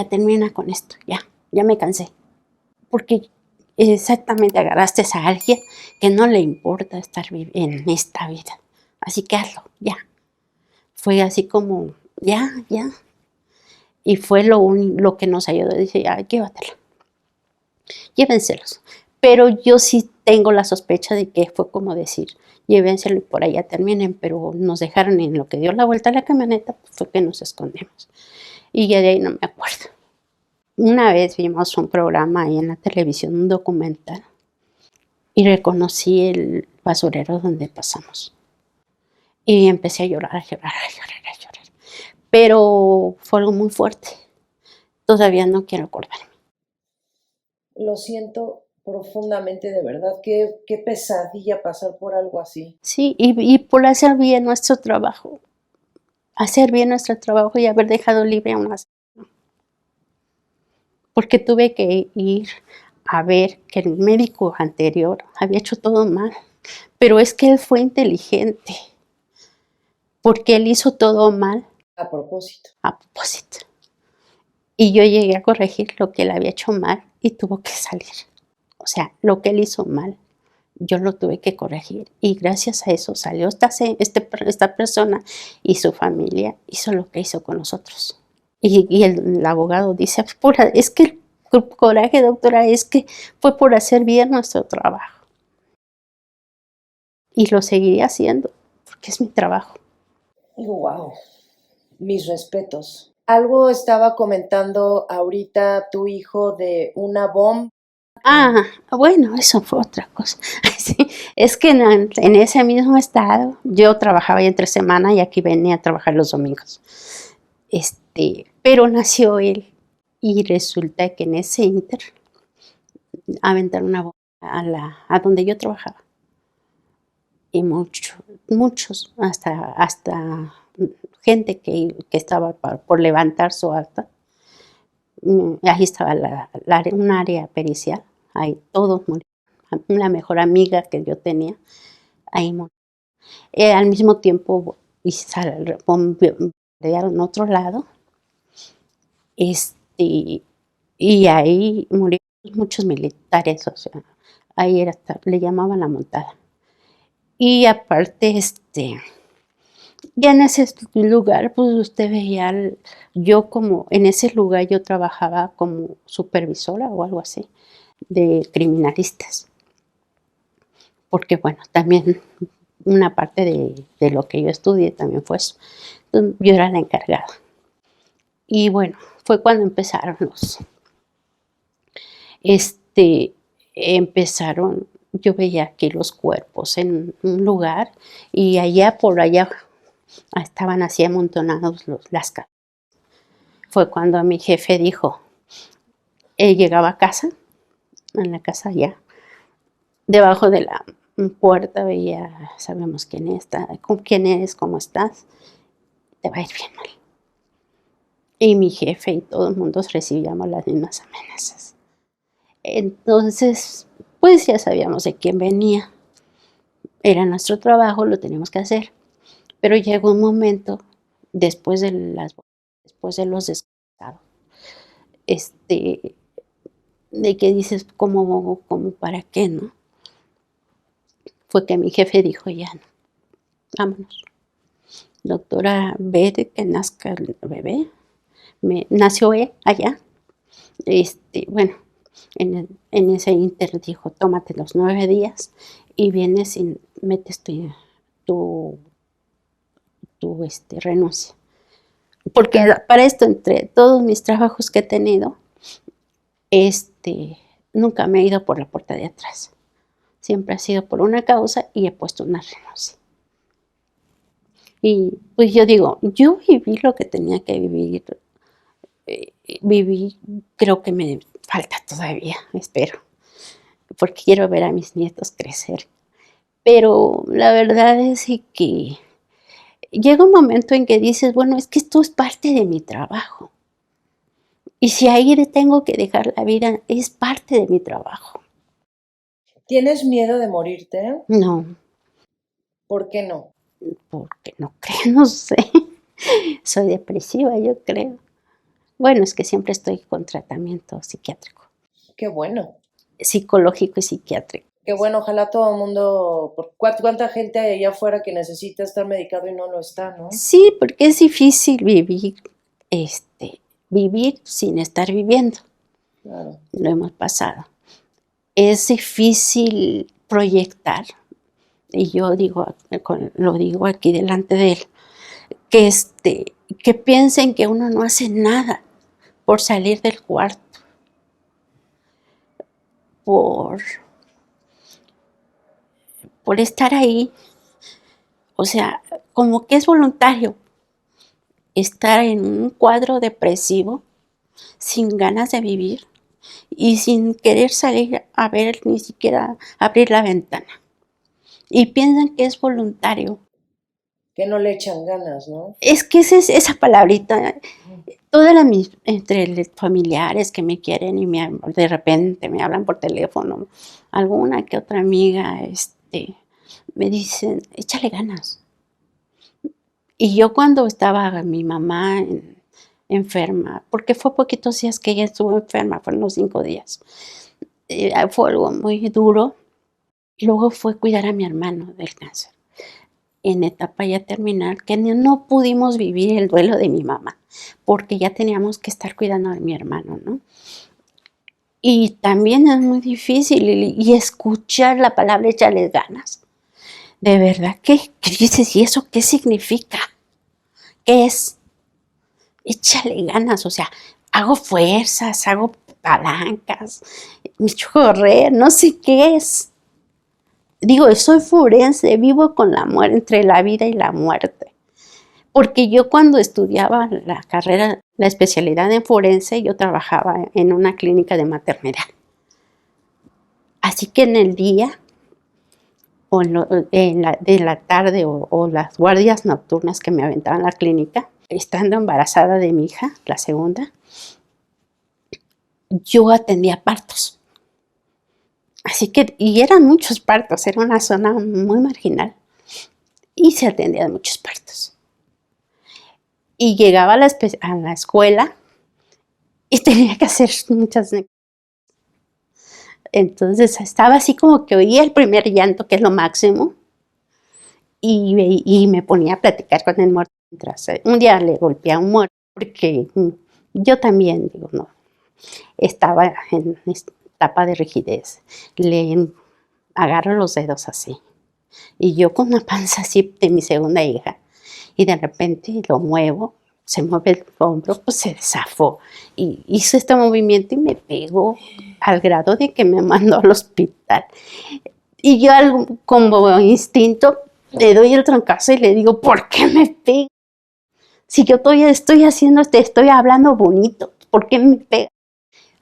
termina con esto, ya me cansé. Porque exactamente agarraste a alguien que no le importa estar en esta vida. Así que hazlo, ya. Fue así como, ya. Y fue lo que nos ayudó. Dije, llévatela, llévenselos. Pero yo sí tengo la sospecha de que fue como decir, llévenselo y por allá terminen, pero nos dejaron en lo que dio la vuelta a la camioneta, pues fue que nos escondimos. Y ya de ahí no me acuerdo. Una vez vimos un programa ahí en la televisión, un documental, y reconocí el basurero donde pasamos. Y empecé a llorar. Pero fue algo muy fuerte. Todavía no quiero acordarme. Lo siento profundamente, de verdad. Qué pesadilla pasar por algo así. Sí, y por hacer bien nuestro trabajo. Hacer bien nuestro trabajo y haber dejado libre a una. Porque tuve que ir a ver que el médico anterior había hecho todo mal. Pero es que él fue inteligente. Porque él hizo todo mal. A propósito. A propósito. Y yo llegué a corregir lo que él había hecho mal y tuvo que salir. O sea, lo que él hizo mal, yo lo tuve que corregir. Y gracias a eso salió esta persona y su familia hizo lo que hizo con nosotros. Y el abogado dice, es que el coraje, doctora, es que fue por hacer bien nuestro trabajo. Y lo seguiría haciendo, porque es mi trabajo. Wow, mis respetos. Algo estaba comentando ahorita tu hijo de una bomba. Bueno, eso fue otra cosa. Sí, es que en ese mismo estado yo trabajaba ya entre semana y aquí venía a trabajar los domingos. Pero nació él y resulta que en ese inter aventaron una bomba a donde yo trabajaba. Y muchos, hasta gente que estaba por levantar su acta. Ahí estaba un área pericial, ahí todos murieron. La mejor amiga que yo tenía, ahí murió. Al mismo tiempo bombardearon otro lado, y ahí murieron muchos militares, o sea, ahí le llamaban la montada. Y aparte, ya en ese lugar, pues usted veía, yo como en ese lugar yo trabajaba como supervisora o algo así, de criminalistas. Porque bueno, también una parte de lo que yo estudié también fue eso. Entonces, yo era la encargada. Y bueno, fue cuando empezaron yo veía aquí los cuerpos en un lugar y por allá estaban así amontonados las casas. Fue cuando mi jefe dijo, Llegaba a casa, en la casa ya, debajo de la puerta veía, sabemos quién está, con quién eres, cómo estás, te va a ir bien mal. Y mi jefe y todo el mundo recibíamos las mismas amenazas. Entonces, pues ya sabíamos de quién venía. Era nuestro trabajo, lo teníamos que hacer. Pero llegó un momento, después de los descansados, de que dices, ¿cómo para qué, no? Fue que mi jefe dijo, ya no, vámonos. Doctora, ve de que nazca el bebé. Nació allá. Bueno, en ese inter dijo, tómate los 9 días y vienes y metes tu renuncia. Porque para esto, entre todos mis trabajos que he tenido, nunca me he ido por la puerta de atrás. Siempre ha sido por una causa y he puesto una renuncia. Y pues yo digo, yo viví lo que tenía que vivir. Viví, creo que me falta todavía, espero, porque quiero ver a mis nietos crecer. Pero la verdad es que llega un momento en que dices, bueno, es que esto es parte de mi trabajo. Y si ahí tengo que dejar la vida, es parte de mi trabajo. ¿Tienes miedo de morirte? No. ¿Por qué no? Porque no creo, no sé. Soy depresiva, yo creo. Bueno, es que siempre estoy con tratamiento psiquiátrico. Qué bueno. Psicológico y psiquiátrico. Qué bueno, ojalá todo el mundo, ¿cuánta gente hay allá afuera que necesita estar medicado y no lo está, no? Sí, porque es difícil vivir sin estar viviendo. Claro. Lo hemos pasado. Es difícil proyectar, y yo lo digo aquí delante de él, que piensen que uno no hace nada por salir del cuarto, por estar ahí. O sea, como que es voluntario estar en un cuadro depresivo, sin ganas de vivir y sin querer salir a ver, ni siquiera abrir la ventana. Y piensan que es voluntario. Que no le echan ganas, ¿no? Es que esa palabrita, entre los familiares que me quieren y de repente me hablan por teléfono, alguna que otra amiga, me dicen, échale ganas. Y yo cuando estaba mi mamá enferma, porque fue poquitos días que ella estuvo enferma, fueron unos 5 días, fue algo muy duro. Y luego fue cuidar a mi hermano del cáncer, en etapa ya terminal, que no pudimos vivir el duelo de mi mamá, porque ya teníamos que estar cuidando a mi hermano, ¿no? Y también es muy difícil, y escuchar la palabra échale ganas. De verdad, ¿qué dices? ¿Y eso qué significa? ¿Qué es? Échale ganas, o sea, hago fuerzas, hago palancas, me echo a correr, no sé qué es. Digo, soy forense, vivo con la muerte, entre la vida y la muerte. Porque yo cuando estudiaba la carrera, la especialidad en forense, yo trabajaba en una clínica de maternidad. Así que en el día, o de la tarde, o las guardias nocturnas que me aventaban en la clínica, estando embarazada de mi hija, la segunda, yo atendía partos. Así que, y eran muchos partos, era una zona muy marginal. Y se atendían muchos partos. Y llegaba a la escuela y tenía que hacer muchas. Entonces estaba así como que oía el primer llanto, que es lo máximo, y me ponía a platicar con el muerto. Un día le golpeé a un muerto, porque yo también, digo, no, estaba en etapa de rigidez. Le agarro los dedos así, y yo con una panza así de mi segunda hija, y de repente lo muevo, se mueve el hombro, pues se zafó, y hizo este movimiento y me pegó al grado de que me mandó al hospital. Y yo, como instinto, le doy el trancazo y le digo, ¿por qué me pega? Si yo todavía estoy hablando bonito, ¿por qué me pega?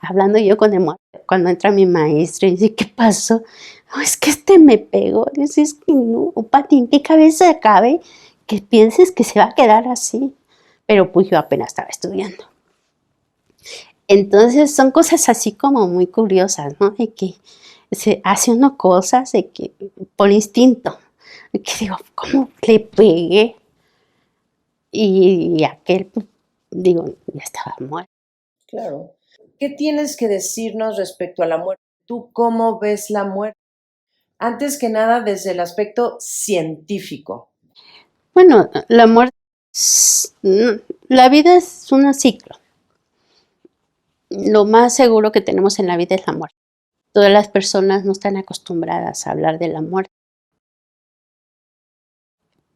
hablando yo con el muerto, cuando entra mi maestro y dice, ¿qué pasó? No, es que este me pegó. Dice, es que no, Pati, ¿en qué cabeza cabe que pienses que se va a quedar así? Pero pues yo apenas estaba estudiando. Entonces son cosas así como muy curiosas, ¿no? De que se hace uno cosas de que por instinto. De que digo, ¿cómo le pegué? Y aquel, pues, digo, ya estaba muerto. Claro. ¿Qué tienes que decirnos respecto a la muerte? ¿Tú cómo ves la muerte? Antes que nada, desde el aspecto científico. Bueno, la muerte, la vida es un ciclo. Lo más seguro que tenemos en la vida es la muerte. Todas las personas no están acostumbradas a hablar de la muerte,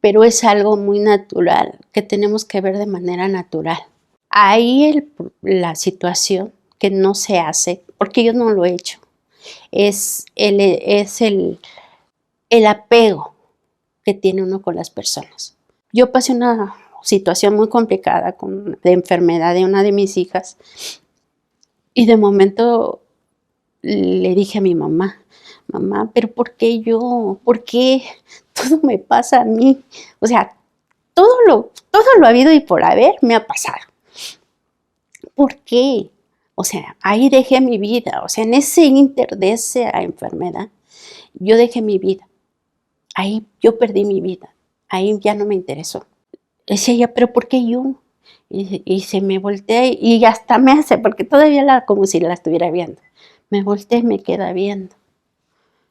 pero es algo muy natural que tenemos que ver de manera natural. Ahí la situación que no se hace, porque yo no lo he hecho, es el apego que tiene uno con las personas. Yo pasé una situación muy complicada de enfermedad de una de mis hijas y de momento le dije a mi mamá, mamá, pero ¿por qué yo? ¿Por qué todo me pasa a mí? O sea, todo lo habido y por haber me ha pasado. ¿Por qué? O sea, ahí dejé mi vida. O sea, en ese inter de esa enfermedad, yo dejé mi vida. Ahí yo perdí mi vida. Ahí ya no me interesó. Decía ella, pero ¿por qué yo? Y se me voltea y hasta me hace, porque todavía como si la estuviera viendo. Me volteé y me queda viendo.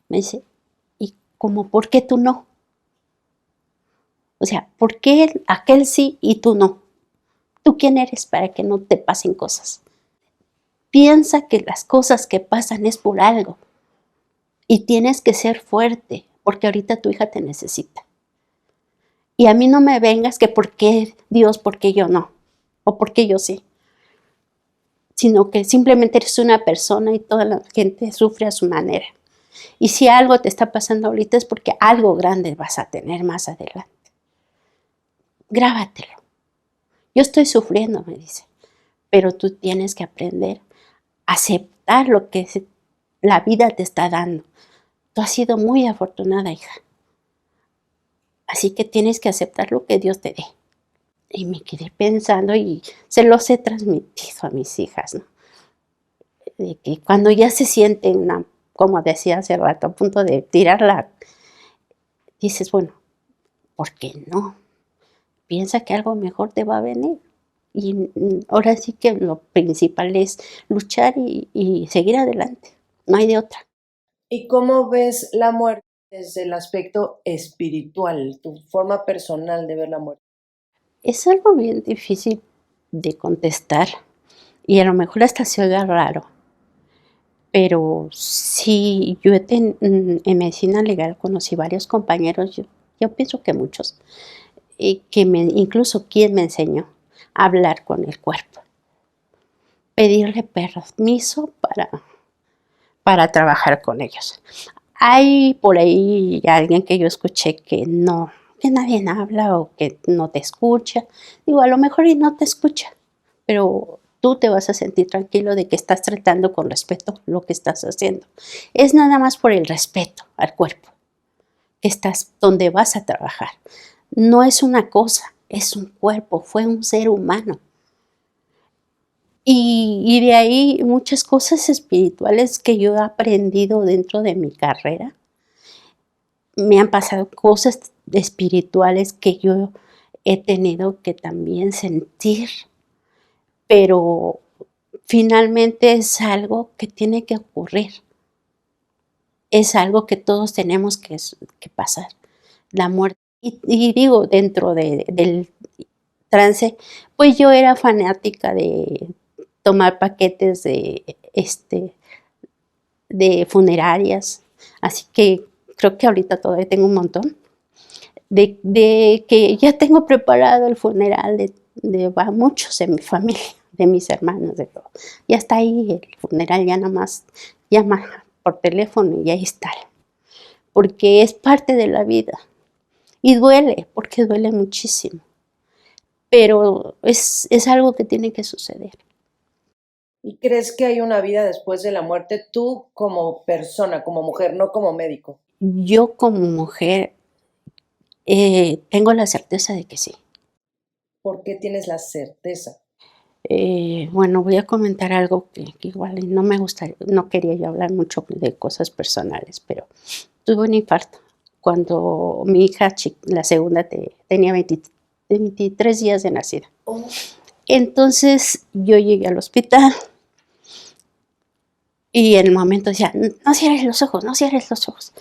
Me dice, ¿y cómo por qué tú no? O sea, ¿por qué aquel sí y tú no? ¿Tú quién eres para que no te pasen cosas? Piensa que las cosas que pasan es por algo y tienes que ser fuerte porque ahorita tu hija te necesita. Y a mí no me vengas que por qué Dios, por qué yo no, o por qué yo sí, sino que simplemente eres una persona y toda la gente sufre a su manera. Y si algo te está pasando ahorita es porque algo grande vas a tener más adelante. Grábatelo. Yo estoy sufriendo, me dice, pero tú tienes que aprender a aceptar lo que la vida te está dando. Tú has sido muy afortunada, hija. Así que tienes que aceptar lo que Dios te dé. Y me quedé pensando y se los he transmitido a mis hijas, ¿no? De que cuando ya se sienten, como decía hace rato, a punto de tirarla, dices, bueno, ¿por qué no? Piensa que algo mejor te va a venir. Y ahora sí que lo principal es luchar y seguir adelante. No hay de otra. ¿Y cómo ves la muerte desde el aspecto espiritual, tu forma personal de ver la muerte? Es algo bien difícil de contestar y a lo mejor hasta se oiga raro, pero sí, en medicina legal conocí varios compañeros, yo pienso que muchos, incluso quien me enseñó a hablar con el cuerpo, pedirle permiso para trabajar con ellos. Hay por ahí alguien que yo escuché que no, que nadie habla o que no te escucha. Digo, a lo mejor y no te escucha, pero tú te vas a sentir tranquilo de que estás tratando con respeto lo que estás haciendo. Es nada más por el respeto al cuerpo, que estás donde vas a trabajar. No es una cosa, es un cuerpo, fue un ser humano. Y de ahí muchas cosas espirituales que yo he aprendido dentro de mi carrera. Me han pasado cosas espirituales que yo he tenido que también sentir, pero finalmente es algo que tiene que ocurrir. Es algo que todos tenemos que pasar, la muerte. Y digo, dentro del trance, pues yo era fanática de tomar paquetes de funerarias, así que creo que ahorita todavía tengo un montón, de que ya tengo preparado el funeral de muchos de mi familia, de mis hermanos, de todo. Ya está ahí el funeral, ya nada más llama por teléfono y ahí está, porque es parte de la vida y duele, porque duele muchísimo, pero es algo que tiene que suceder. ¿Y crees que hay una vida después de la muerte tú como persona, como mujer, no como médico? Yo como mujer tengo la certeza de que sí. ¿Por qué tienes la certeza? Bueno, voy a comentar algo que igual y no me gusta, no quería yo hablar mucho de cosas personales, pero tuve un infarto cuando mi hija, la segunda, tenía 23 días de nacida. Oh, Entonces yo llegué al hospital y en el momento decía, no cierres los ojos, no cierres los ojos.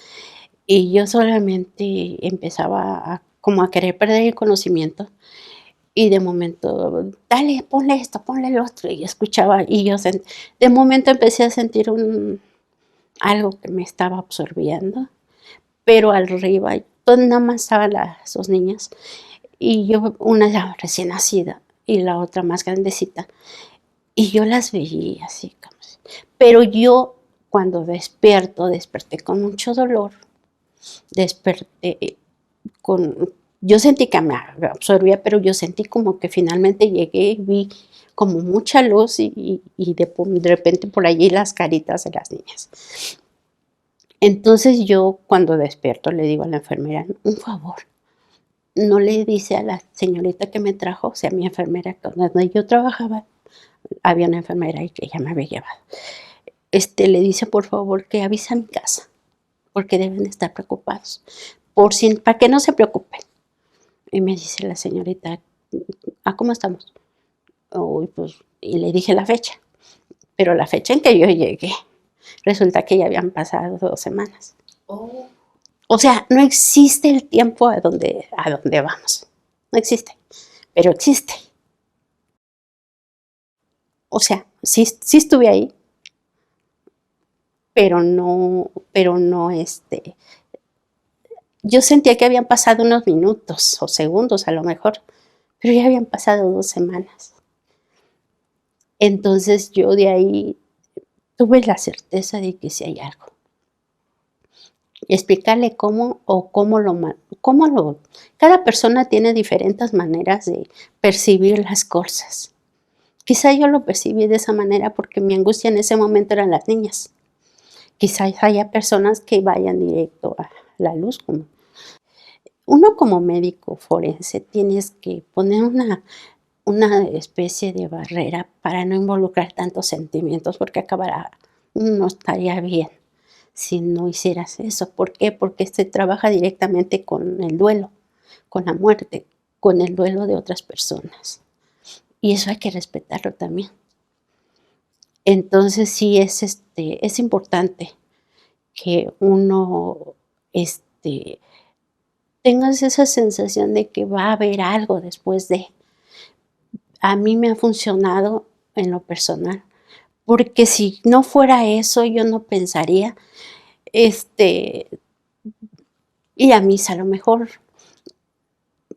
Y yo solamente empezaba como a querer perder el conocimiento y de momento, dale, ponle esto, ponle el otro. Y escuchaba y yo de momento empecé a sentir algo que me estaba absorbiendo, pero arriba, pues nada más estaban las dos niñas y yo, una ya recién nacida y la otra más grandecita. Y yo las veía así, pero yo cuando desperté con mucho dolor, desperté con, yo sentí que me absorbía, pero yo sentí como que finalmente llegué y vi como mucha luz y de repente por allí las caritas de las niñas. Entonces yo cuando despierto le digo a la enfermera, un favor, no le dice a la señorita que me trajo, o sea, mi enfermera, donde yo trabajaba, había una enfermera y que ella me había llevado. Le dice por favor que avise a mi casa, porque deben estar preocupados, para que no se preocupen. Y me dice la señorita, ¿cómo estamos? Pues, y le dije la fecha, pero la fecha en que yo llegué, resulta que ya habían pasado 2 semanas. oh. O sea, no existe el tiempo a donde vamos, no existe, pero existe. O sea, sí, sí estuve ahí, pero no, yo sentía que habían pasado unos minutos o segundos a lo mejor, pero ya habían pasado 2 semanas. Entonces yo de ahí tuve la certeza de que sí hay algo. Explicarle cómo o cómo lo. Cada persona tiene diferentes maneras de percibir las cosas. Quizá yo lo percibí de esa manera porque mi angustia en ese momento eran las niñas. Quizás haya personas que vayan directo a la luz. Uno como médico forense tienes que poner una especie de barrera para no involucrar tantos sentimientos, porque no estaría bien si no hicieras eso. ¿Por qué? Porque se trabaja directamente con el duelo, con la muerte, con el duelo de otras personas. Y eso hay que respetarlo también. Entonces sí es importante que uno tengas esa sensación de que va a haber algo después de. A mí me ha funcionado en lo personal, porque si no fuera eso, yo no pensaría ir a misa, a lo mejor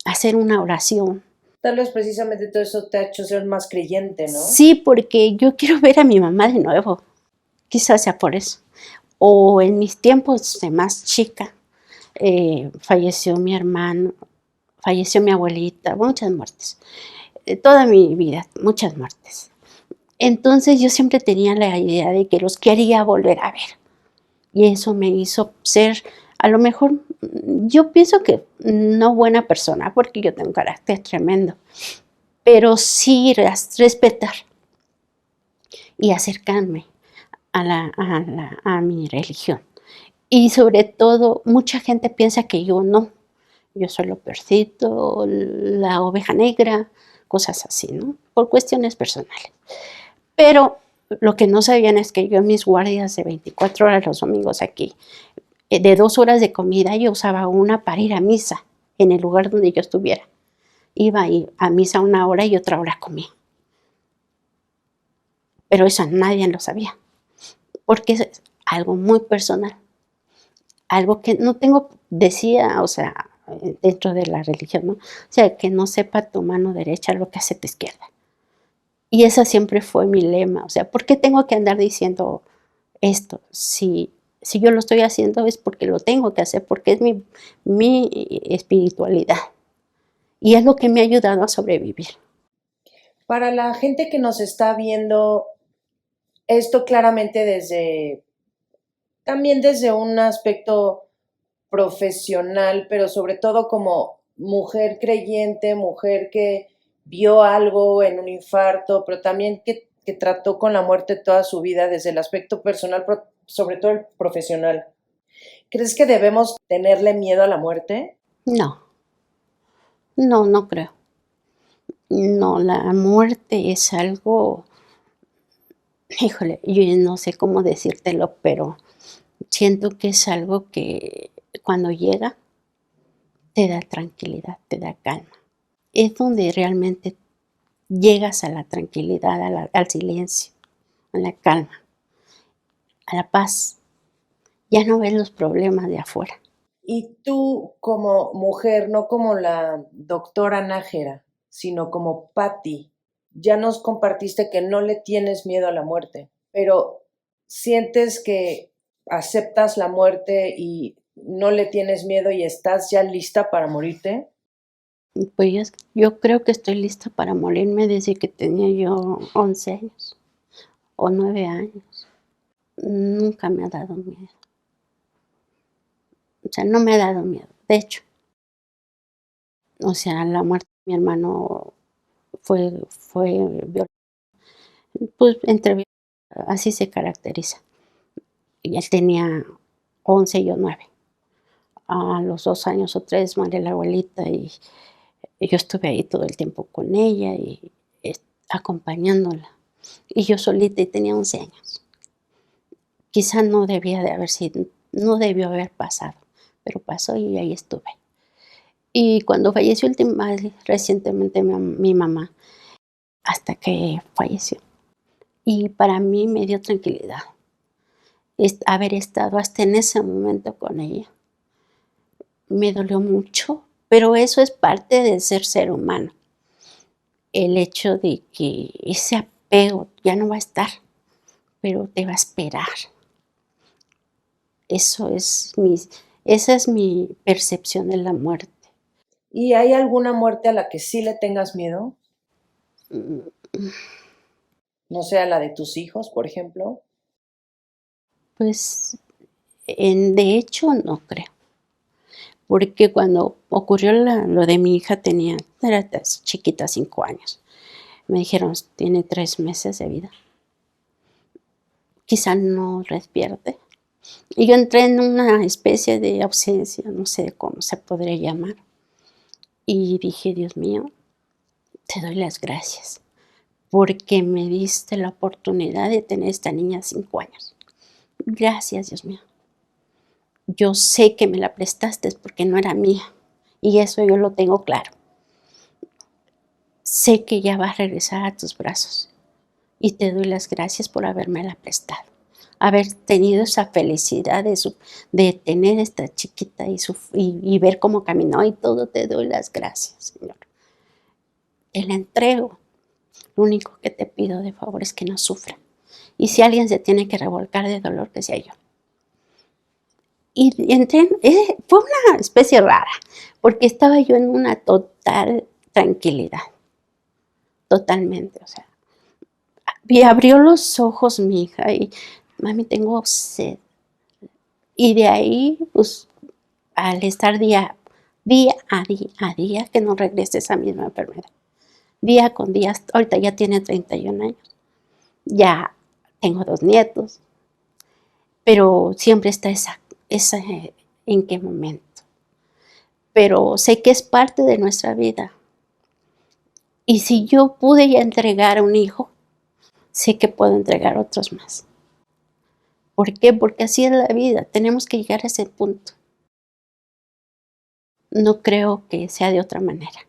hacer una oración. Tal vez precisamente todo eso te ha hecho ser más creyente, ¿no? Sí, porque yo quiero ver a mi mamá de nuevo, quizás sea por eso. O en mis tiempos de más chica, falleció mi hermano, falleció mi abuelita, muchas muertes. Toda mi vida, muchas muertes. Entonces yo siempre tenía la idea de que los quería volver a ver. Y eso me hizo ser, a lo mejor, yo pienso que no buena persona, porque yo tengo un carácter tremendo, pero sí respetar y acercarme a mi religión. Y sobre todo, mucha gente piensa que yo no. Yo soy lo peorcito, la oveja negra, cosas así, ¿no? Por cuestiones personales. Pero lo que no sabían es que yo en mis guardias de 24 horas los domingos aquí, de 2 horas de comida, yo usaba una para ir a misa en el lugar donde yo estuviera. Iba a misa 1 hora y otra hora comía. Pero eso nadie lo sabía, porque es algo muy personal. Algo que no tengo, decía, o sea, dentro de la religión, ¿no? O sea, que no sepa tu mano derecha lo que hace tu izquierda. Y esa siempre fue mi lema. O sea, ¿por qué tengo que andar diciendo esto? Si yo lo estoy haciendo es porque lo tengo que hacer, porque es mi espiritualidad. Y es lo que me ha ayudado a sobrevivir. Para la gente que nos está viendo, Esto claramente también desde un aspecto profesional, pero sobre todo como mujer creyente, mujer que vio algo en un infarto, pero también que trató con la muerte toda su vida desde el aspecto personal, pero sobre todo el profesional. ¿Crees que debemos tenerle miedo a la muerte? No, no, no creo. No, la muerte es algo, híjole, yo no sé cómo decírtelo, pero siento que es algo que cuando llega te da tranquilidad, te da calma. Es donde realmente llegas a la tranquilidad, al silencio, a la calma, a la paz. Ya no ves los problemas de afuera. Y tú como mujer, no como la doctora Nájera, sino como Patty, ya nos compartiste que no le tienes miedo a la muerte, pero sientes que aceptas la muerte y no le tienes miedo y estás ya lista para morirte. Pues yo creo que estoy lista para morirme desde que tenía yo 11 años o 9 años. Nunca me ha dado miedo. O sea, no me ha dado miedo. De hecho, o sea, la muerte de mi hermano fue pues así se caracteriza. Y él tenía 11 y yo 9. A los 2 años o 3 muere la abuelita y yo estuve ahí todo el tiempo con ella y acompañándola. Y yo solita y tenía 11 años. Quizá no debía de haber sido, no debió haber pasado, pero pasó y ahí estuve. Y cuando falleció recientemente mi mamá, hasta que falleció. Y para mí me dio tranquilidad haber estado hasta en ese momento con ella. Me dolió mucho, pero eso es parte de ser humano. El hecho de que ese apego ya no va a estar, pero te va a esperar. Eso es esa es mi percepción de la muerte. ¿Y hay alguna muerte a la que sí le tengas miedo? Mm, No sé, a la de tus hijos, por ejemplo. pues, de hecho, no creo, porque cuando ocurrió lo de mi hija era chiquita, 5 años. Me dijeron: "Tiene 3 meses de vida, quizá no despierte". Y yo entré en una especie de ausencia, no sé cómo se podría llamar, y dije: "Dios mío, te doy las gracias, porque me diste la oportunidad de tener esta niña 5 años. Gracias, Dios mío. Yo sé que me la prestaste porque no era mía, y eso yo lo tengo claro. Sé que ya va a regresar a tus brazos, y te doy las gracias por habérmela prestado, haber tenido esa felicidad de tener esta chiquita y ver cómo caminó y todo, te doy las gracias, Señor. Te la entrego. Lo único que te pido de favor es que no sufra. Y si alguien se tiene que revolcar de dolor, que sea yo". Y fue una especie rara, porque estaba yo en una total tranquilidad, totalmente, o sea, y abrió los ojos mi hija y: "Mami, tengo sed". Y de ahí, pues, al estar día a día, que no regrese esa misma enfermedad, día con día, ahorita ya tiene 31 años, ya tengo 2 nietos, pero siempre está esa ¿en qué momento? Pero sé que es parte de nuestra vida. Y si yo pude ya entregar a un hijo, sé que puedo entregar otros más. ¿Por qué? Porque así es la vida, tenemos que llegar a ese punto. No creo que sea de otra manera.